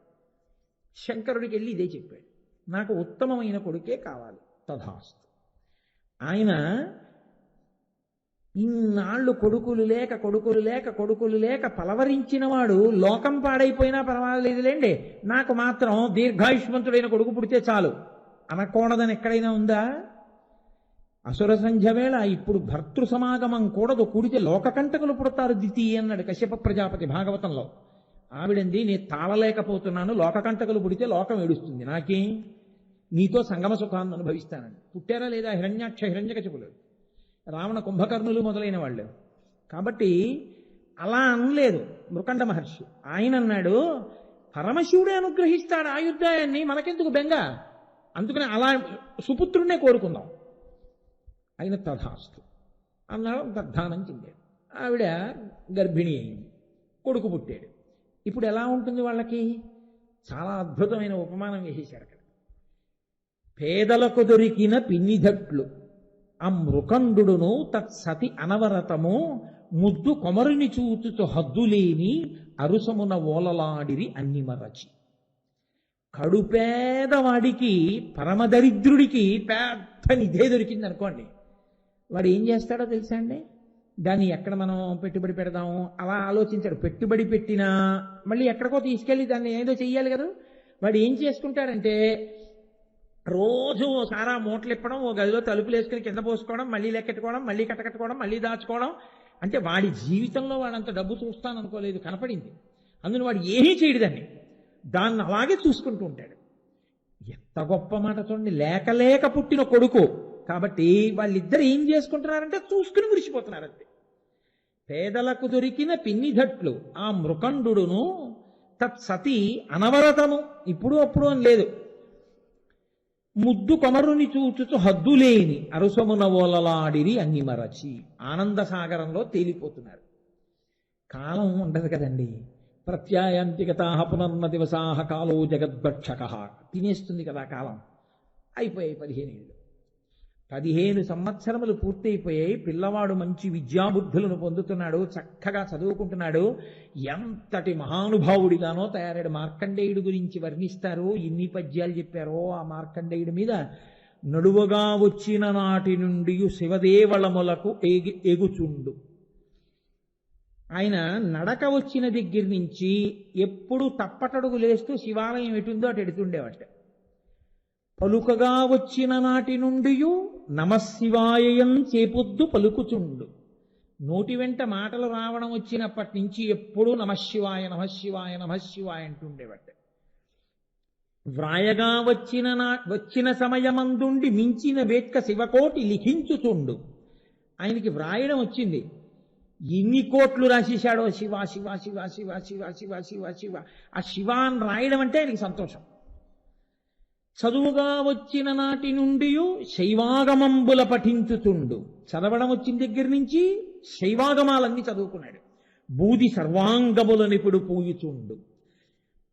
శంకరుడికి వెళ్ళి ఇదే చెప్పాడు, నాకు ఉత్తమమైన కొడుకే కావాలి. తథాస్తు. ఆయన ఇన్నాళ్ళు కొడుకులు లేక పలవరించినవాడు లోకం పాడైపోయినా పర్వాలేదులేండి, నాకు మాత్రం దీర్ఘాయుష్మంతుడైన కొడుకు పుడితే చాలు అనకూడదని ఎక్కడైనా ఉందా? అసుర సంధ్య వేళ ఇప్పుడు భర్తృ సమాగమం కూడదు, కూడితే లోకకంటకులు పుడతారు దితి అన్నాడు కశ్యప ప్రజాపతి భాగవతంలో. ఆవిడంది, నేను తాళలేకపోతున్నాను, లోకకంటకులు పుడితే లోకం ఏడుస్తుంది, నాకేం, నీతో సంగమ సుఖాన్ని అనుభవిస్తానని. పుట్టారా లేదా హిరణ్యాక్ష హిరణ్యకశిపులు, రావణ కుంభకర్ణులు మొదలైన వాళ్ళు. కాబట్టి అలా అనలేదు మృకండ మహర్షి. ఆయన అన్నాడు, పరమశివుడే అనుగ్రహిస్తాడు ఆయుర్దాయాన్ని, మనకెందుకు బెంగ, అందుకని అలా సుపుత్రుడినే కోరుకుందాం. ఆయన తథాస్తు అన్నాడు. దర్ధానం చెందాడు. ఆవిడ గర్భిణి అయింది, కొడుకు పుట్టాడు. ఇప్పుడు ఎలా ఉంటుంది వాళ్ళకి? చాలా అద్భుతమైన ఉపమానం వేసేశారు అక్కడ. పేదలకు దొరికిన పిన్నిధట్లు ఆ మృకండును తత్సతి అనవరతము ముద్దు కొమరుని చూచుచు హద్దులేని అరుసమున ఓలలాడిరి అన్ని మరచి. కడుపేదవాడికి పరమదరిద్రుడికి పెద్ద నిధే దొరికింది అనుకోండి, వాడు ఏం చేస్తాడో తెలుసా అండి? దాన్ని ఎక్కడ మనం పెట్టుబడి పెడదాము అలా ఆలోచించాడు. పెట్టుబడి పెట్టినా మళ్ళీ ఎక్కడికో తీసుకెళ్ళి దాన్ని ఏదో చెయ్యాలి కదా. వాడు ఏం చేసుకుంటాడంటే రోజు ఓ సారా మూటలు ఇప్పడం, ఓ గదిలో తలుపులు వేసుకుని కింద పోసుకోవడం, మళ్ళీ లెక్కెట్టుకోవడం, మళ్ళీ కట్టకట్టుకోవడం, మళ్ళీ దాచుకోవడం. అంటే వాడి జీవితంలో వాడంత డబ్బు చూస్తాననుకోలేదు, కనపడింది. అందులో వాడు ఏమీ చేయడు దాన్ని అలాగే చూసుకుంటూ ఉంటాడు. ఎంత గొప్ప మాట చూడండి. లేక పుట్టిన కొడుకు కాబట్టి వాళ్ళిద్దరు ఏం చేసుకుంటున్నారంటే చూసుకుని మురిసిపోతున్నారంతే. పేదలకు దొరికిన పిన్నిధట్లు ఆ మృకండును తత్సతి అనవరతము, ఇప్పుడు అప్పుడు అని లేదు, ముద్దు కొమరుని చూచుచు హద్దులేని అరుసమున ఓలలాడిరి అన్ని మరచి. ఆనంద సాగరంలో తేలిపోతున్నారు. కాలం ఉండదు కదండి. ప్రత్యాయాంతికతా పునర్నదివసాహ కాలో జగద్భక్షక. తినేస్తుంది కదా కాలం. అయిపోయాయి 15 ఏళ్ళు. 15 సంవత్సరములు పూర్తయిపోయాయి. పిల్లవాడు మంచి విద్యాబుద్ధులను పొందుతున్నాడు, చక్కగా చదువుకుంటున్నాడు. ఎంతటి మహానుభావుడిగానో తయారాడు. మార్కండేయుడు గురించి వర్ణిస్తారు. ఎన్ని పద్యాలు చెప్పారో ఆ మార్కండేయుడి మీద. నడువగా వచ్చిన నాటి నుండి శివదేవళములకు ఎగుచుండు. ఆయన నడక వచ్చిన దగ్గర నుంచి ఎప్పుడు తప్పటడుగు లేస్తూ శివాలయం ఎటుందో అటు ఎడుతుండేవాట. పలుకగా వచ్చిన నాటి నుండి నమశివాయం చేపొద్దు పలుకుచుండు. నోటి వెంట మాటలు రావడం వచ్చినప్పటి నుంచి ఎప్పుడూ నమశివాయ నమశివాయ నమశివాయ అంటుండేవాట. వ్రాయగా వచ్చిన సమయమందుండి మించిన వేట్క శివకోటి లిఖించుచుండు. ఆయనకి వ్రాయడం వచ్చింది. ఎన్ని కోట్లు రాసేశాడో శివ శివ శివ శివ శివ శివ శివ శివ. ఆ శివాన్ని రాయడం అంటే ఆయనకి సంతోషం. చదువుగా వచ్చిన నాటి నుండి శైవాగమంబుల పఠించుచుండు. చదవడం వచ్చిన దగ్గర నుంచి శైవాగమాలన్నీ చదువుకున్నాడు. బూది సర్వాంగములనిప్పుడు పూయుచుండు.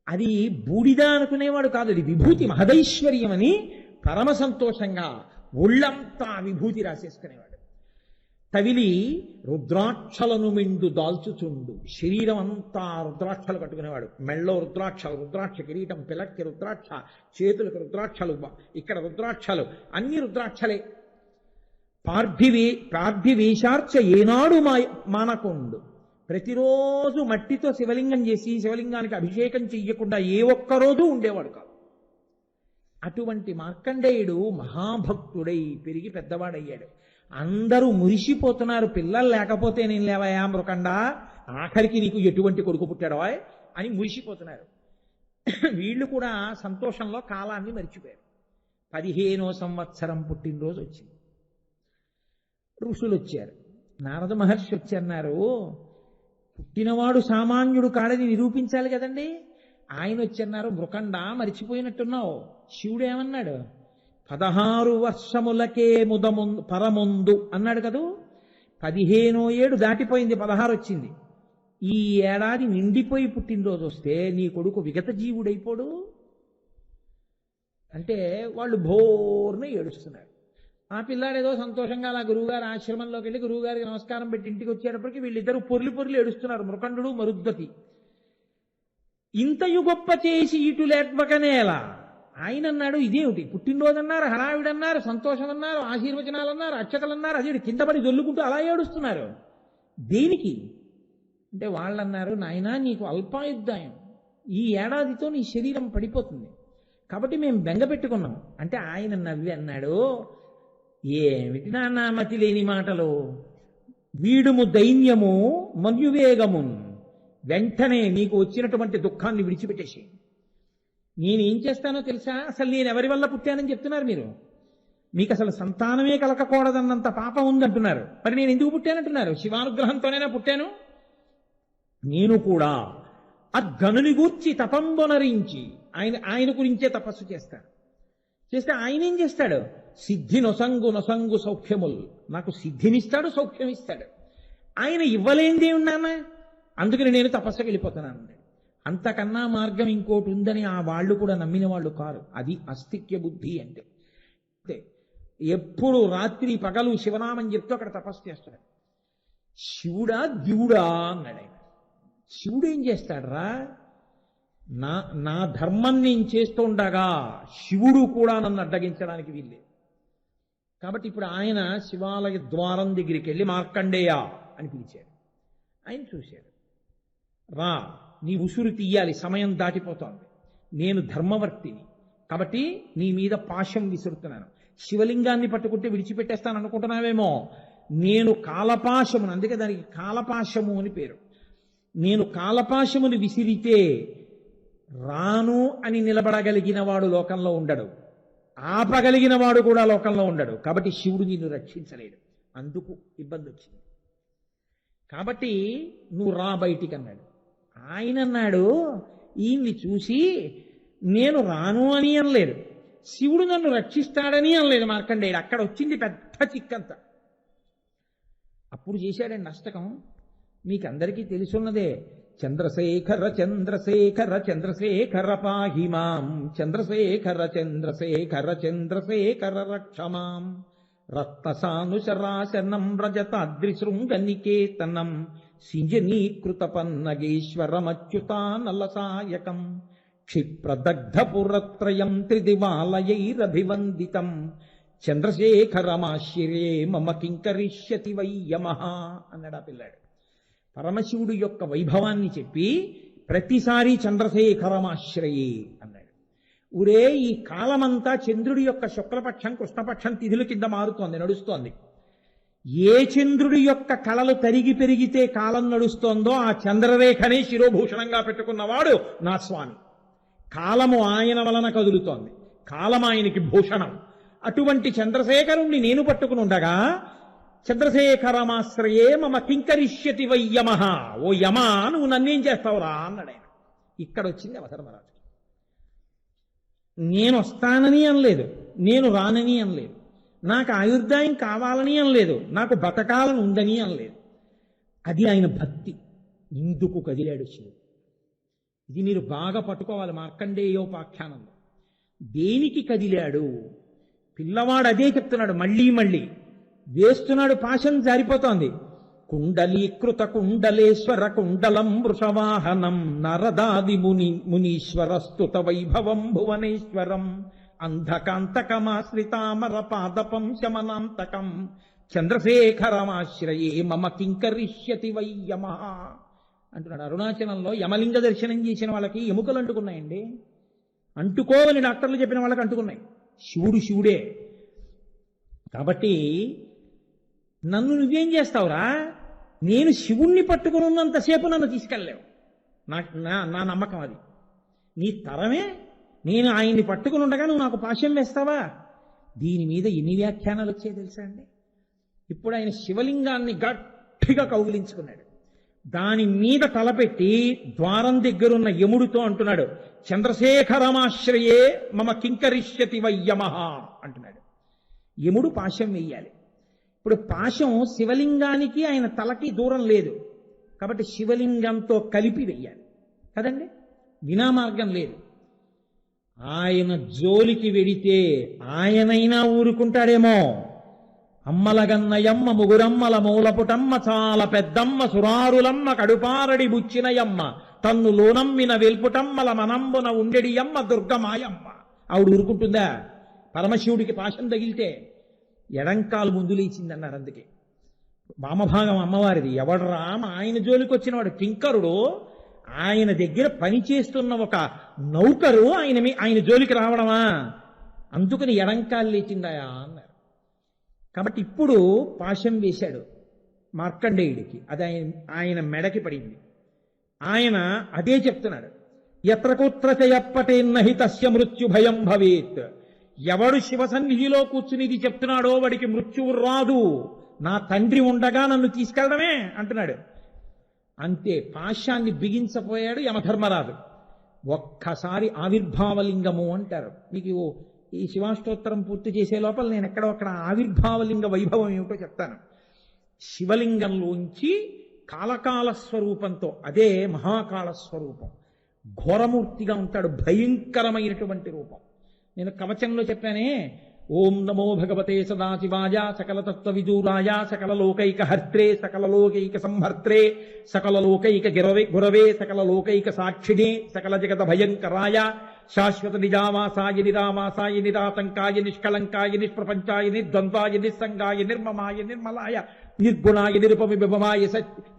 అది బూడిద అనుకునేవాడు కాదు, అది విభూతి మహదైశ్వర్యం అని పరమ సంతోషంగా ఒళ్ళంతా విభూతి రాసేసుకునేవాడు. తవిలి రుద్రాక్షలను మెండు దాల్చుచుండు. శరీరం అంతా రుద్రాక్షలు కట్టుకునేవాడు. మెళ్ళో రుద్రాక్షలు, రుద్రాక్ష కిరీటం, పిలక్కి రుద్రాక్ష, చేతులకు రుద్రాక్షలు, ఇక్కడ రుద్రాక్షలు, అన్ని రుద్రాక్షలే. పార్థివేశార్చ ఏనాడు మానకుండు. ప్రతిరోజు మట్టితో శివలింగం చేసి శివలింగానికి అభిషేకం చెయ్యకుండా ఏ ఒక్కరోజు ఉండేవాడు కాదు. అటువంటి మార్కండేయుడు మహాభక్తుడై పెరిగి పెద్దవాడయ్యాడు. అందరూ మురిసిపోతున్నారు. పిల్లలు లేకపోతే నేను లేవయా మృకండా, ఆఖరికి నీకు ఎటువంటి కొడుకు పుట్టాడో అని మురిసిపోతున్నారు. వీళ్ళు కూడా సంతోషంలో కాలాన్ని మరిచిపోయారు. 15వ సంవత్సరం పుట్టినరోజు వచ్చింది. ఋషులు వచ్చారు. నారద మహర్షి వచ్చన్నారు. పుట్టినవాడు సామాన్యుడు కాడని నిరూపించాలి కదండి. ఆయన వచ్చన్నారు. మృకండా మరిచిపోయినట్టున్నావు. శివుడు ఏమన్నాడు? 16 వర్షములకే పరముందు అన్నాడు కదూ. 15వ ఏడు దాటిపోయింది, 16 వచ్చింది. ఈ ఏడాది నిండిపోయి పుట్టినరోజు వస్తే నీ కొడుకు విగత జీవుడైపోడు అంటే వాళ్ళు భోర్న ఏడుస్తున్నారు. ఆ పిల్లాడు ఏదో సంతోషంగా అలా గురువుగారు ఆశ్రమంలోకి వెళ్ళి గురువుగారికి నమస్కారం పెట్టి ఇంటికి వచ్చేటప్పటికి వీళ్ళిద్దరూ పొర్లి ఏడుస్తున్నారు. మృకండు మరుద్దతి. ఇంతయు గొప్ప చేసి ఇటులేట్వకనేలా. ఆయన అన్నాడు, ఇదేమిటి పుట్టినరోజు అన్నారు, హడావిడన్నారు, సంతోషం అన్నారు, ఆశీర్వచనాలు అన్నారు, అక్షతలు అన్నారు, అదే కింద పడి దొల్లుకుంటూ అలా ఏడుస్తున్నారు. దేనికి అంటే వాళ్ళన్నారు, నాయనా నీకు అల్పాయుద్ధాయం, ఈ ఏడాదితో నీ శరీరం పడిపోతుంది కాబట్టి మేము బెంగ పెట్టుకున్నాం అంటే ఆయన నవ్వి అన్నాడు, ఏమిటి నాన్న మతి లేని మాటలు, వీడుము దైన్యము మన్యువేగము, వెంటనే నీకు వచ్చినటువంటి దుఃఖాన్ని విడిచిపెట్టేసి నేనేం చేస్తానో తెలుసా, అసలు నేను ఎవరి వల్ల పుట్టానని చెప్తున్నారు మీరు, మీకు అసలు సంతానమే కలగకూడదన్నంత పాపం ఉందంటున్నారు. మరి నేను ఎందుకు పుట్టానంటున్నారు? శివానుగ్రహంతోనైనా పుట్టాను. నేను కూడా అగ్గనుని గూర్చి తపంబొనరించి ఆయన గురించే తపస్సు చేస్తాను. చేస్తే ఆయన ఏం చేస్తాడు? సిద్ధి నొసంగు సౌఖ్యములు, నాకు సిద్ధినిస్తాడు, సౌఖ్యం ఇస్తాడు. ఆయన ఇవ్వలేనిదే ఉన్నానా, అందుకని నేను తపస్సుకి వెళ్ళిపోతున్నాను. అంతకన్నా మార్గం ఇంకోటి ఉందని ఆ వాళ్ళు కూడా నమ్మిన వాళ్ళు కారు. అది అస్థిక్య బుద్ధి అంటే. అంతే. ఎప్పుడు రాత్రి పగలు శివనామం చెప్తూ అక్కడ తపస్సు చేస్తాడు. శివుడా దివుడా అన్నాడు ఆయన. శివుడు ఏం చేస్తాడరా? నా ధర్మం నేను చేస్తూ ఉండగా శివుడు కూడా నన్ను అడ్డగించడానికి వీల్లేదు. కాబట్టి ఇప్పుడు ఆయన శివాలయ ద్వారం దగ్గరికి వెళ్ళి మార్కండేయ అని పిలిచాడు. ఆయన చూశాడు. రా, నీ ఉసురు తీయాలి, సమయం దాటిపోతోంది. నేను ధర్మవర్తిని కాబట్టి నీ మీద పాశం విసురుతున్నాను. శివలింగాన్ని పట్టుకుంటే విడిచిపెట్టేస్తాను అనుకుంటున్నావేమో. నేను కాలపాశమును, అందుకే దానికి కాలపాశము అని పేరు. నేను కాలపాశమును విసిరితే రాను అని నిలబడగలిగిన వాడు లోకంలో ఉండడు, ఆపగలిగిన వాడు కూడా లోకంలో ఉండడు. కాబట్టి శివుడు నిన్ను రక్షించలేడు. అందుకు ఇబ్బంది వచ్చింది. కాబట్టి నువ్వు రా బయటికి అన్నాడు. ఆయన అన్నాడు, ఈయన్ని చూసి నేను రాను అని అనలేదు, శివుడు నన్ను రక్షిస్తాడని అనలేదు మార్కండేయుడు. అక్కడ వచ్చింది పెద్ద చిక్కంత. అప్పుడు చేశాడండి అష్టకం. మీకు అందరికీ తెలుసున్నదే. చంద్రశేఖర చంద్రశేఖర చంద్రశేఖర పాహిమాం, చంద్రశేఖర చంద్రశేఖర చంద్రశేఖర రక్షమాం, రత్నసానుశరాశనం రజతాద్రిశృంగనికేతనం, సింజనీకృత పన్నగేశ్వరమచ్యుతానలసాయకం, క్షిప్రదగ్ధపురత్రయం త్రిదివాలయైరభివందితం, చంద్రశేఖరమాశ్చర్యే మమ కింకరిష్యతి వై యమః అన్నాడు ఆ పిల్లాడు. పరమశివుడు యొక్క వైభవాన్ని చెప్పి ప్రతిసారి చంద్రశేఖరమాశ్రయే అన్నాడు. ఊరే ఈ కాలమంతా చంద్రుడి యొక్క శుక్లపక్షం కృష్ణపక్షం తిథుల కింద మారుతోంది, నడుస్తోంది. ఏ చంద్రుడి యొక్క కళలు తరిగి పెరిగితే కాలం నడుస్తోందో ఆ చంద్రరేఖనే శిరోభూషణంగా పెట్టుకున్నవాడు నా స్వామి. కాలము ఆయన వలన కదులుతోంది, కాలం ఆయనకి భూషణం. అటువంటి చంద్రశేఖరుణ్ణి నేను పట్టుకుని ఉండగా చంద్రశేఖరమాశ్రయే మమ కింకరిష్యతి వై యమః, ఓ యమ నువ్వు నన్నేం చేస్తావురా అన్నాడు ఆయన. ఇక్కడ వచ్చింది యమధర్మరాజు. నేను వస్తానని అనలేదు, నేను రానని అనలేదు, నాకు ఆయుర్దాయం కావాలని అనలేదు, నాకు బతకాలని ఉందని అనలేదు. అది ఆయన భక్తి. ఇందుకు కదిలాడు శివుడు. ఇది మీరు బాగా పట్టుకోవాలి మార్కండేయోపాఖ్యానంలో. దేనికి కదిలాడు? పిల్లవాడు అదే చెప్తున్నాడు మళ్ళీ మళ్ళీ. వేస్తున్నాడు, పాశం జారిపోతోంది. కుండలీకృత కుండలేశ్వర కుండలం వృషవాహనం, నరదాది మునీశ్వర స్తుత వైభవం భువనేశ్వరం, అంధకాంతకమాశ్రితామర పాదపం శమనాంతకం, చంద్రశేఖరమాశ్రయే మమ కింకరిష్యతి వై యమః అంటున్నాడు. అరుణాచలంలో యమలింగ దర్శనం చేసిన వాళ్ళకి ఎముకలు అంటుకున్నాయండి. అంటుకోవని డాక్టర్లు చెప్పిన వాళ్ళకి అంటుకున్నాయి. శివుడు శివుడే. కాబట్టి నన్ను నువ్వేం చేస్తావురా? నేను శివుణ్ణి పట్టుకుని ఉన్నంతసేపు నన్ను తీసుకెళ్ళలేవు. నా నమ్మకం అది. నీ తరమే. నేను ఆయన్ని పట్టుకుని ఉండగా నువ్వు నాకు పాశం వేస్తావా? దీని మీద ఎన్ని వ్యాఖ్యానాలు వచ్చాయి తెలుసా అండి? ఇప్పుడు ఆయన శివలింగాన్ని గట్టిగా కౌగిలించుకున్నాడు. దాని మీద తలపెట్టి ద్వారం దగ్గరున్న యముడితో అంటున్నాడు, చంద్రశేఖరమాశ్రయే మమ కింకరిష్యతి వై యమః అంటున్నాడు. యముడు పాశం వెయ్యాలి. ఇప్పుడు పాశం శివలింగానికి ఆయన తలకి దూరం లేదు కాబట్టి శివలింగంతో కలిపి వెయ్యాలి కదండి, వినా మార్గం లేదు. ఆయన జోలికి వెడితే ఆయనైనా ఊరుకుంటాడేమో. అమ్మలగన్నయమ్మ ముగురమ్మల మూలపుటమ్మ చాలా పెద్దమ్మ సురారులమ్మ కడుపారడి బుచ్చినయమ్మ తన్ను లోనమ్మిన వెల్పుటమ్మల మనంబున ఉండెడియమ్మ దుర్గమాయమ్మ. ఆవిడ ఊరుకుంటుందా? పరమశివుడికి పాశం తగిలితే ఎడంకాలు ముందు లేచిందన్నారు. అందుకే వామభాగం అమ్మవారిది. ఎవడరా ఆయన జోలికి వచ్చినవాడు? కింకరుడు. ఆయన దగ్గర పనిచేస్తున్న ఒక నౌకరు ఆయన జోలికి రావడమా? అందుకని ఎడంకాలు లేచిందాయా అన్నారు. కాబట్టి ఇప్పుడు పాశం వేశాడు మార్కండేయుడికి. అది ఆయన మెడకి పడింది. ఆయన అదే చెప్తున్నాడు, ఎత్ర కుత్ర చయప్పటేన్నహి తస్య మృత్యు భయం భవేత్. ఎవడు శివ సన్నిధిలో కూర్చుని ఇది చెప్తున్నాడో వాడికి మృత్యువు రాదు. నా తండ్రి ఉండగా నన్ను తీసుకెళ్ళడమే అంటున్నాడు. అంతే, పాశాన్ని బిగించపోయాడు యమధర్మరాజు. ఒక్కసారి ఆవిర్భావలింగము అంటారు. మీకు ఈ శివాష్టోత్తరం పూర్తి చేసే లోపల నేను ఎక్కడో అక్కడ ఆవిర్భావలింగ వైభవం ఏమిటో చెప్తాను. శివలింగంలోంచి కాలకాల స్వరూపంతో, అదే మహాకాల స్వరూపం, ఘోరమూర్తిగా ఉంటాడు, భయంకరమైనటువంటి రూపం. నేను కవచంలో చెప్పానే, ఓం నమో భగవతే సదాశివాయ సకల తత్వ విదూరాయ సకల లోకైక హర్త్రే సకల లోకైక సంహర్త్రే సకల లోకైక గురవే సకల లోకైక సాక్షిణే సకల జగత భయంకరాయ శాశ్వత నిజావాసాయ నిరావాసాయ నిరాతంకాయ నిష్కళంకాయ నిష్ప్రపంచాయ నిర్ద్వంద్వాయ నిస్సంగాయ నిర్మమాయ నిర్మలాయ నిర్గుణాయ నిరుపవిభవాయ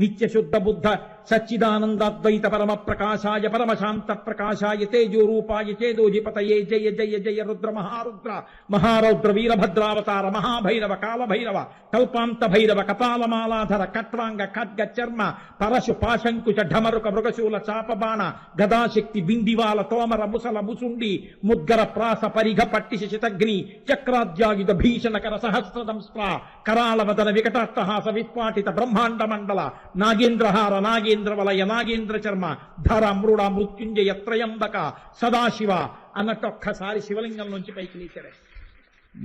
నిత్య శుద్ధ బుద్ధ సచ్చిదానందాద్వైత పరమ ప్రకాశాయ పరమశాంత ప్రకాశాయ తేజోరూపాయ చేదోజిపతయే జయ జయ జయ రుద్ర మహారుద్ర మహారౌద్ర వీరభద్రావతార మహాభైరవ కాలభైరవ కల్పాంత భైరవ కపాలమాలాధర కట్వాంగ ఖడ్గ చర్మ పరశు పాశంకుశ ఢమరుక మృగశూల చాపబాణ గదాశక్తి బిందివాల తోమర ముసల ముసుండి ముద్గర ప్రాస పరిఘ పట్టిశ శతగ్ని చక్రాద్యాయుధ భీషణకర సహస్రదంస్ట్ర కరాళవదన వికటాట్టహాస విస్ఫాటిత బ్రహ్మాండ మండల నాగేంద్రహార నాగేంద్ర వలయ నాగేంద్ర చర్మ ధర మృడ మృత్యుంజయ త్రయంబక సదాశివ అన్నట్టు ఒక్కసారి శివలింగం నుంచి పైకి లేచాడు.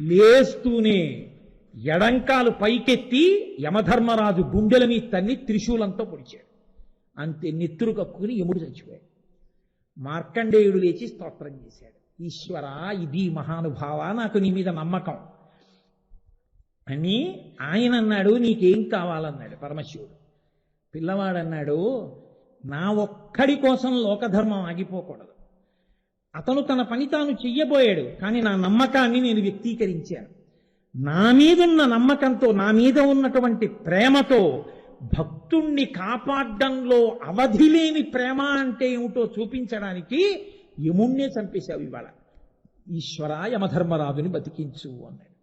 లేస్తూనే ఎడంకాలు పైకెత్తి యమధర్మరాజు గుండెల మీద తన్ని త్రిశూలంతో పొడిచాడు. అంతే, నెత్తురు కక్కుని యముడు చచ్చిపోయాడు. మార్కండేయుడు లేచి స్తోత్రం చేశాడు, ఈశ్వర ఇది మహానుభావ, నాకు నీ మీద నమ్మకం అని. ఆయన అన్నాడు, నీకేం కావాలన్నాడు పరమశివుడు. పిల్లవాడన్నాడు, నా ఒక్కడి కోసం లోకధర్మం ఆగిపోకూడదు. అతను తన పని తాను చెయ్యబోయాడు, కానీ నా నమ్మకాన్ని నేను వ్యక్తీకరించాను. నా మీదున్న నమ్మకంతో, నా మీద ఉన్నటువంటి ప్రేమతో భక్తుణ్ణి కాపాడ్డంలో అవధి లేని ప్రేమ అంటే ఏమిటో చూపించడానికి యముణ్ణే చంపేశావు ఇవాళ. ఈశ్వర యమధర్మరాజుని బతికించు అన్నాడు.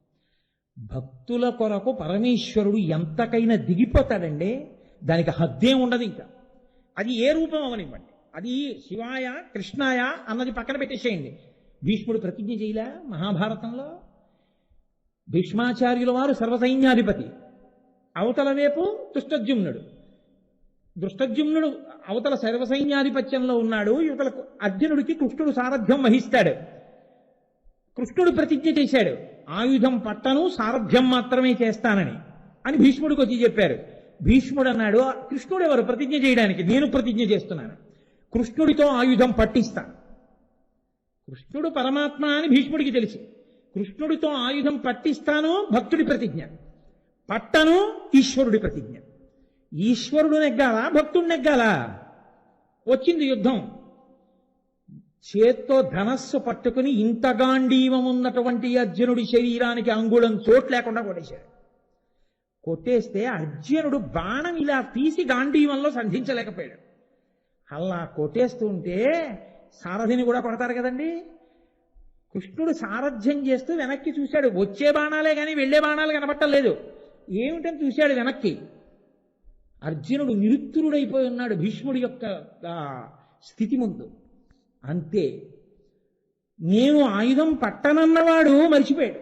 భక్తుల కొరకు పరమేశ్వరుడు ఎంతకైనా దిగిపోతాడండి, దానికి హద్దే ఉండదు. ఇంకా అది ఏ రూపం అవనివ్వండి, అది శివాయ కృష్ణాయ అన్నది పక్కన పెట్టేసేయండి. భీష్ముడు ప్రతిజ్ఞ చేయలే మహాభారతంలో? భీష్మాచార్యుల వారు సర్వసైన్యాధిపతి, అవతల వైపు దృష్టద్యుమ్నుడు అవతల సర్వసైన్యాధిపత్యంలో ఉన్నాడు, యువతల అర్జునుడికి కృష్ణుడు సారథ్యం వహిస్తాడు. కృష్ణుడు ప్రతిజ్ఞ చేశాడు, ఆయుధం పట్టను సారథ్యం మాత్రమే చేస్తానని అని భీష్ముడికి వచ్చి చెప్పారు. భీష్ముడు అన్నాడు, కృష్ణుడు ఎవరు ప్రతిజ్ఞ చేయడానికి? నేను ప్రతిజ్ఞ చేస్తున్నాను, కృష్ణుడితో ఆయుధం పట్టిస్తాను. కృష్ణుడు పరమాత్మ అని భీష్ముడికి తెలుసు. కృష్ణుడితో ఆయుధం పట్టిస్తాను భక్తుడి ప్రతిజ్ఞ, పట్టను ఈశ్వరుడి ప్రతిజ్ఞ. ఈశ్వరుడు నెగ్గాలా భక్తుడు నెగ్గాలా? వచ్చింది యుద్ధం. చేత్తో ధనస్సు పట్టుకుని ఇంత గాంధీవం ఉన్నటువంటి అర్జునుడి శరీరానికి అంగుళం చోటు లేకుండా కొట్టేశాడు. కొట్టేస్తే అర్జునుడు బాణం ఇలా తీసి గాంధీవంలో సంధించలేకపోయాడు. అలా కొట్టేస్తూ ఉంటే సారథిని కూడా కొడతారు కదండి. కృష్ణుడు సారథ్యం చేస్తూ వెనక్కి చూశాడు, వచ్చే బాణాలే కానీ వెళ్ళే బాణాలు కనపట్టలేదు. ఏమిటని చూశాడు వెనక్కి, అర్జునుడు నిరుత్తరుడైపోయి ఉన్నాడు భీష్ముడి యొక్క స్థితి ముందు. అంతే, నేను ఆయుధం పట్టనన్నవాడు మరిచిపోయాడు.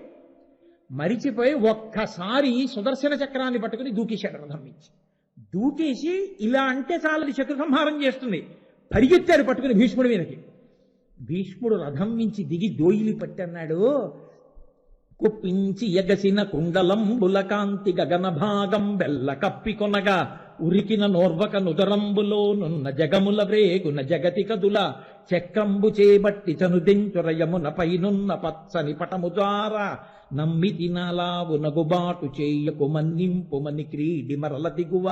మరిచిపోయి ఒక్కసారి సుదర్శన చక్రాన్ని పట్టుకుని దూకేశాడు రథం నుంచి. దూకేసి ఇలా అంటే చాలది శత్రు సంహారం చేస్తుంది, పరిగెత్తాడు పట్టుకుని భీష్ముడి మీదకి. భీష్ముడు రథం నుంచి దిగి దోయిలి పట్టన్నాడు. కుప్పించి ఎగసిన కుండలంబుల కాంతి గగన భాగం బెల్ల కప్పి కొనగా ఉరికిన నోర్వక నుదరంబులో నున్న జగముల వ్రేగున జగతి కదుల చక్రంబు చేబట్టి చనుదెంచురయమున పైనున్న పచ్చని పటము ద్వారా నమ్మితి నాలావు నగుబాటు చేయకు మన్నింపుమని క్రీడి మరల దిగువ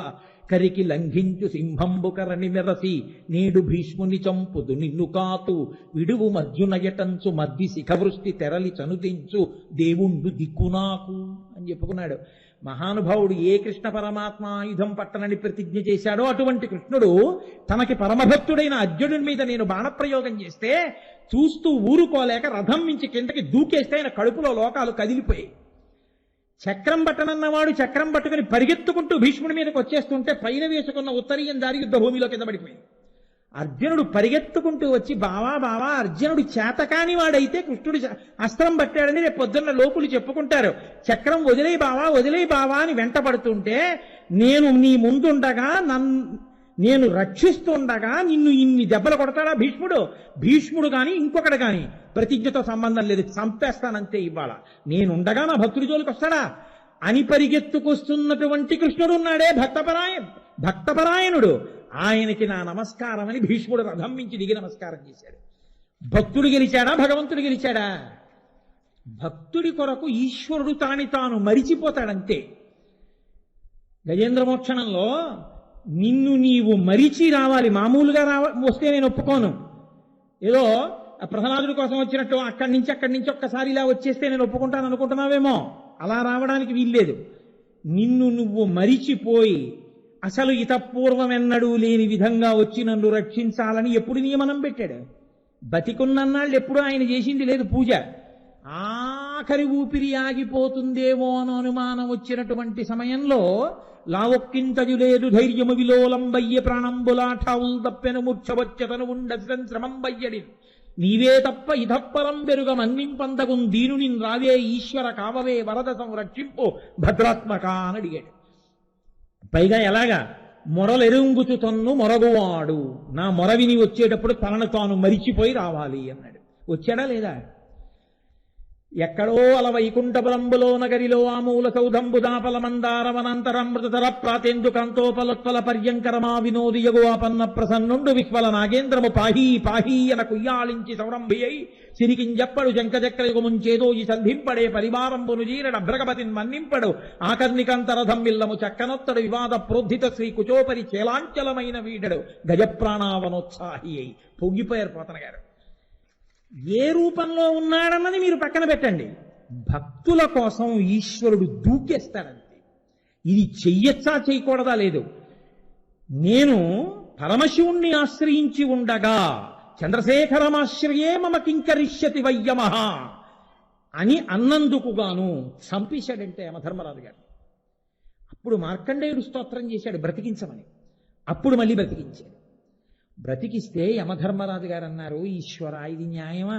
కరికి లంఘించు సింహంబు కరణి మెరసి నేడు భీష్ముని చంపుదు నిన్ను కాతు విడువు మధ్యునయటంచు మద్ది శిఖవృష్టి తెరలి చనుదించు దేవుండు దిక్కునాకు అని చెప్పుకున్నాడు. మహానుభావుడు ఏ కృష్ణ పరమాత్మ ఆయుధం పట్టనని ప్రతిజ్ఞ చేశాడో అటువంటి కృష్ణుడు తనకి పరమభక్తుడైన అర్జునుడి మీద నేను బాణప్రయోగం చేస్తే చూస్తూ ఊరుకోలేక రథం నుంచి కిందకి దూకేస్తే ఆయన కడుపులో లోకాలు కదిలిపోయాయి. చక్రం పట్టనన్నవాడు చక్రం పట్టుకుని పరిగెత్తుకుంటూ భీష్ముడి మీదకి వచ్చేస్తుంటే పైన వేసుకున్న ఉత్తరీయం దారి యుద్ధ భూమిలో కింద పడిపోయింది. అర్జునుడు పరిగెత్తుకుంటూ వచ్చి, బావా బావా, అర్జునుడు చేతకాని వాడైతే కృష్ణుడు అస్త్రం పట్టాడని రేపు పొద్దున్న లోకులు చెప్పుకుంటారు. చక్రం వదిలేయి బావా అని వెంట పడుతుంటే నేను నీ ముందుండగా నేను రక్షిస్తుండగా నిన్ను ఇన్ని దెబ్బలు కొడతాడా భీష్ముడు? భీష్ముడు కానీ ఇంకొకడు కానీ ప్రతిజ్ఞతో సంబంధం లేదు, చంపేస్తానంతే. ఇవాళ నేనుండగా నా భక్తుడి జోలికి వస్తాడా అని పరిగెత్తుకొస్తున్నటువంటి కృష్ణుడు ఉన్నాడే భక్తపరాయణుడు. ఆయనకి నా నమస్కారం అని భీష్ముడు రథం మించి దిగి నమస్కారం చేశాడు. భక్తుడు గెలిచాడా, భగవంతుడు గెలిచాడా? భక్తుడి కొరకు ఈశ్వరుడు తాను మరిచిపోతాడంతే. గజేంద్ర మోక్షణంలో నిన్ను నీవు మరిచి రావాలి, మామూలుగా వస్తే నేను ఒప్పుకోను. ఏదో ప్రహ్లాదుడి కోసం వచ్చినట్టు అక్కడి నుంచి ఒక్కసారి ఇలా వచ్చేస్తే నేను ఒప్పుకుంటాను అనుకుంటున్నావేమో, అలా రావడానికి వీల్లేదు. నిన్ను నువ్వు మరిచిపోయి అసలు ఇతపూర్వమెన్నడూ లేని విధంగా వచ్చి నన్ను రక్షించాలని ఎప్పుడు నియమనం పెట్టాడు? బతికున్నన్నాళ్ళు ఎప్పుడు ఆయన చేసింది లేదు పూజ. ఆఖరి ఊపిరి ఆగిపోతుందేమో అని అనుమానం వచ్చినటువంటి సమయంలో లావొక్కింతజు లేదు ధైర్యము విలోలంబయ్య ప్రాణంబులాఠావుల్ తప్పెను మూర్ఛవచ్చతను ఉండశ్రం శ్రమంబయ్యడి నీవే తప్ప ఇతప్పరం బెరుగ మన్నింపందగుం దీనుని రావే ఈశ్వర కావవే వరద సంరక్షింపు భద్రాత్మక అని అడిగాడు. పైగా ఎలాగా? మొరలెరుంగుచు తన్ను మొరగువాడు, నా మొర విని వచ్చేటప్పుడు తనను తాను మరిచిపోయి రావాలి అన్నాడు. వచ్చాడా లేదా? ఎక్కడో అల వైకుంఠపురంబులో నగరిలో ఆమూల సౌధంబు దాపల మందారవనంతరమృతర ప్రాతేందు కాంతోపలత్వల పర్యంకరమా వినోది యగువాపన్న ప్రసన్నుండు విహ్వల నాగేంద్రము పాహీ పాహీ అన కుయ్యాళించి సౌరంభియై సిరికింజప్పడు జంకచక్రయుగముంచేదో ఈ సంధింపడే పరివారంబును జీరడ భ్రగపతిన్ మన్నింపడు ఆకర్ణికంతరథం విల్లము చక్కనొత్తడు వివాద ప్రోద్ధిత శ్రీ కుచోపరి చేలాంచలమైన వీడడు గజప్రాణావనోత్సాహి అయి పొంగిపోయారు పోతన గారు. ఏ రూపంలో ఉన్నాడన్నది మీరు పక్కన పెట్టండి, భక్తుల కోసం ఈశ్వరుడు దూకేస్తాడంతే. ఇది చెయ్యొచ్చా చేయకూడదా లేదు. నేను పరమశివుణ్ణి ఆశ్రయించి ఉండగా చంద్రశేఖరమాశ్రయే మమ కింకరిష్యతి వయ్యమహ అని అన్నందుకుగాను చంపేశాడంటే యమధర్మరాజు గారు. అప్పుడు మార్కండేయుడు స్తోత్రం చేశాడు బ్రతికించమని, అప్పుడు మళ్ళీ బ్రతికించాడు. బ్రతికిస్తే యమధర్మరాజు గారు అన్నారు, ఈశ్వర ఇది న్యాయమా?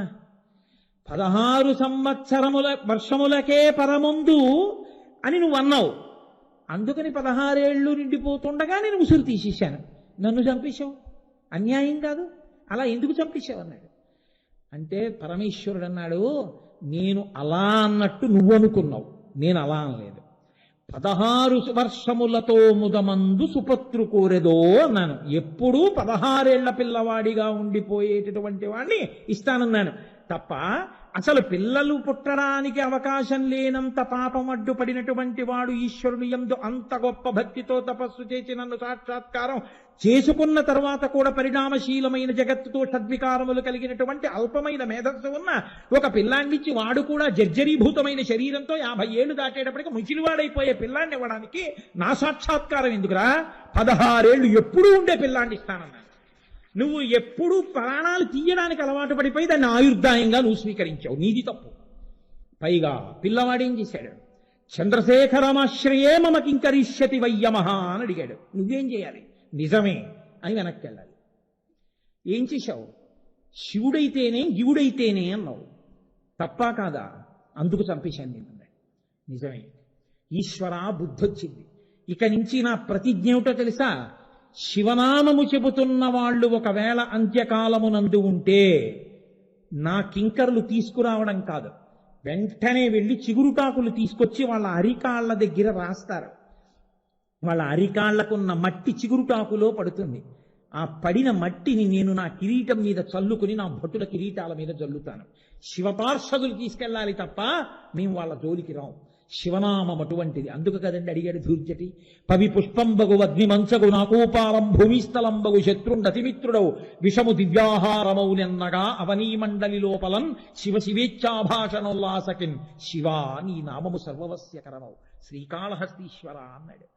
16 వర్షములకే పరముందు అని నువ్వు అన్నావు, అందుకని 16 ఏళ్ళు నిండిపోతుండగా నేను ఉసురు తీసేశాను, నన్ను చంపేశావు, అన్యాయం కాదు, అలా ఎందుకు చంపేశావు అన్నాడు. అంటే పరమేశ్వరుడు అన్నాడు, నేను అలా అన్నట్టు నువ్వు అనుకున్నావు, నేను అలా అనలేదు. 16 వర్షములతో ముదమందు సుపత్రు కోరెదో అన్నాను. ఎప్పుడూ 16 ఏళ్ల పిల్లవాడిగా ఉండిపోయేటటువంటి వాడిని ఇస్తానన్నాను తప్ప అసలు పిల్లలు పుట్టడానికి అవకాశం లేనంత పాపం అడ్డుపడినటువంటి వాడు ఈశ్వరుని యందు అంత గొప్ప భక్తితో తపస్సు చేసి నన్ను సాక్షాత్కారం చేసుకున్న తర్వాత కూడా పరిణామశీలమైన జగత్తుతో షడ్వికారములు కలిగినటువంటి అల్పమైన మేధస్సు ఉన్న ఒక పిల్లాన్నిచ్చి వాడు కూడా జర్జరీభూతమైన శరీరంతో 50 ఏళ్లు దాటేటప్పటికి ముచిలివాడైపోయే పిల్లాన్ని ఇవ్వడానికి నా సాక్షాత్కారం ఎందుకురా? 16 ఏళ్లు ఎప్పుడూ ఉండే పిల్లాన్ని ఇస్తానన్నాను. నువ్వు ఎప్పుడూ ప్రాణాలు తీయడానికి అలవాటు పడిపోయి దాన్ని ఆయుర్దాయంగా నువ్వు స్వీకరించావు, నీది తప్పు. పైగా పిల్లవాడేం చేశాడు? చంద్రశేఖరమాశ్రయే మమ కింకరిష్యతి వయ్యమహ అని అడిగాడు. నువ్వేం చేయాలి? నిజమే అని వెనక్కి వెళ్ళాలి. ఏం చేశావు? శివుడైతేనే గివుడైతేనే అన్నావు, తప్పా కాదా? అందుకు చంపేశాను నేను అన్నాడు. నిజమే, ఈశ్వర బుద్ధొచ్చింది. ఇక నుంచి నా ప్రతిజ్ఞ ఏమిటో తెలుసా? శివనామము చెబుతున్న వాళ్ళు ఒకవేళ అంత్యకాలమునందు ఉంటే నా కింకర్లు తీసుకురావడం కాదు, వెంటనే వెళ్ళి చిగురుటాకులు తీసుకొచ్చి వాళ్ళ అరికాళ్ల దగ్గర రాస్తారు. వాళ్ళ అరికాళ్లకున్న మట్టి చిగురుటాకులో పడుతుంది. ఆ పడిన మట్టిని నేను నా కిరీటం మీద చల్లుకుని నా భటుల కిరీటాల మీద జల్లుతాను. శివపార్షదులు తీసుకెళ్ళాలి తప్ప మేము వాళ్ళ జోలికి రాం. శివనామం అటువంటిది. అందుకు కదండి అడిగాడు ధూర్జటి, పవి పుష్పంబగు అగ్నిమంచగు నాకోపాలం భూమిస్థలంబగు శత్రుండతిమిత్రుడవు విషము దివ్యాహారమౌనెన్నగా అవనీమండలి లోపలన్ శివ శివేచ్ఛాభాషణోల్లాసకిన్ శివా నీ నామము సర్వవస్యకరమవు శ్రీకాళహస్తీశ్వర అన్నాడు.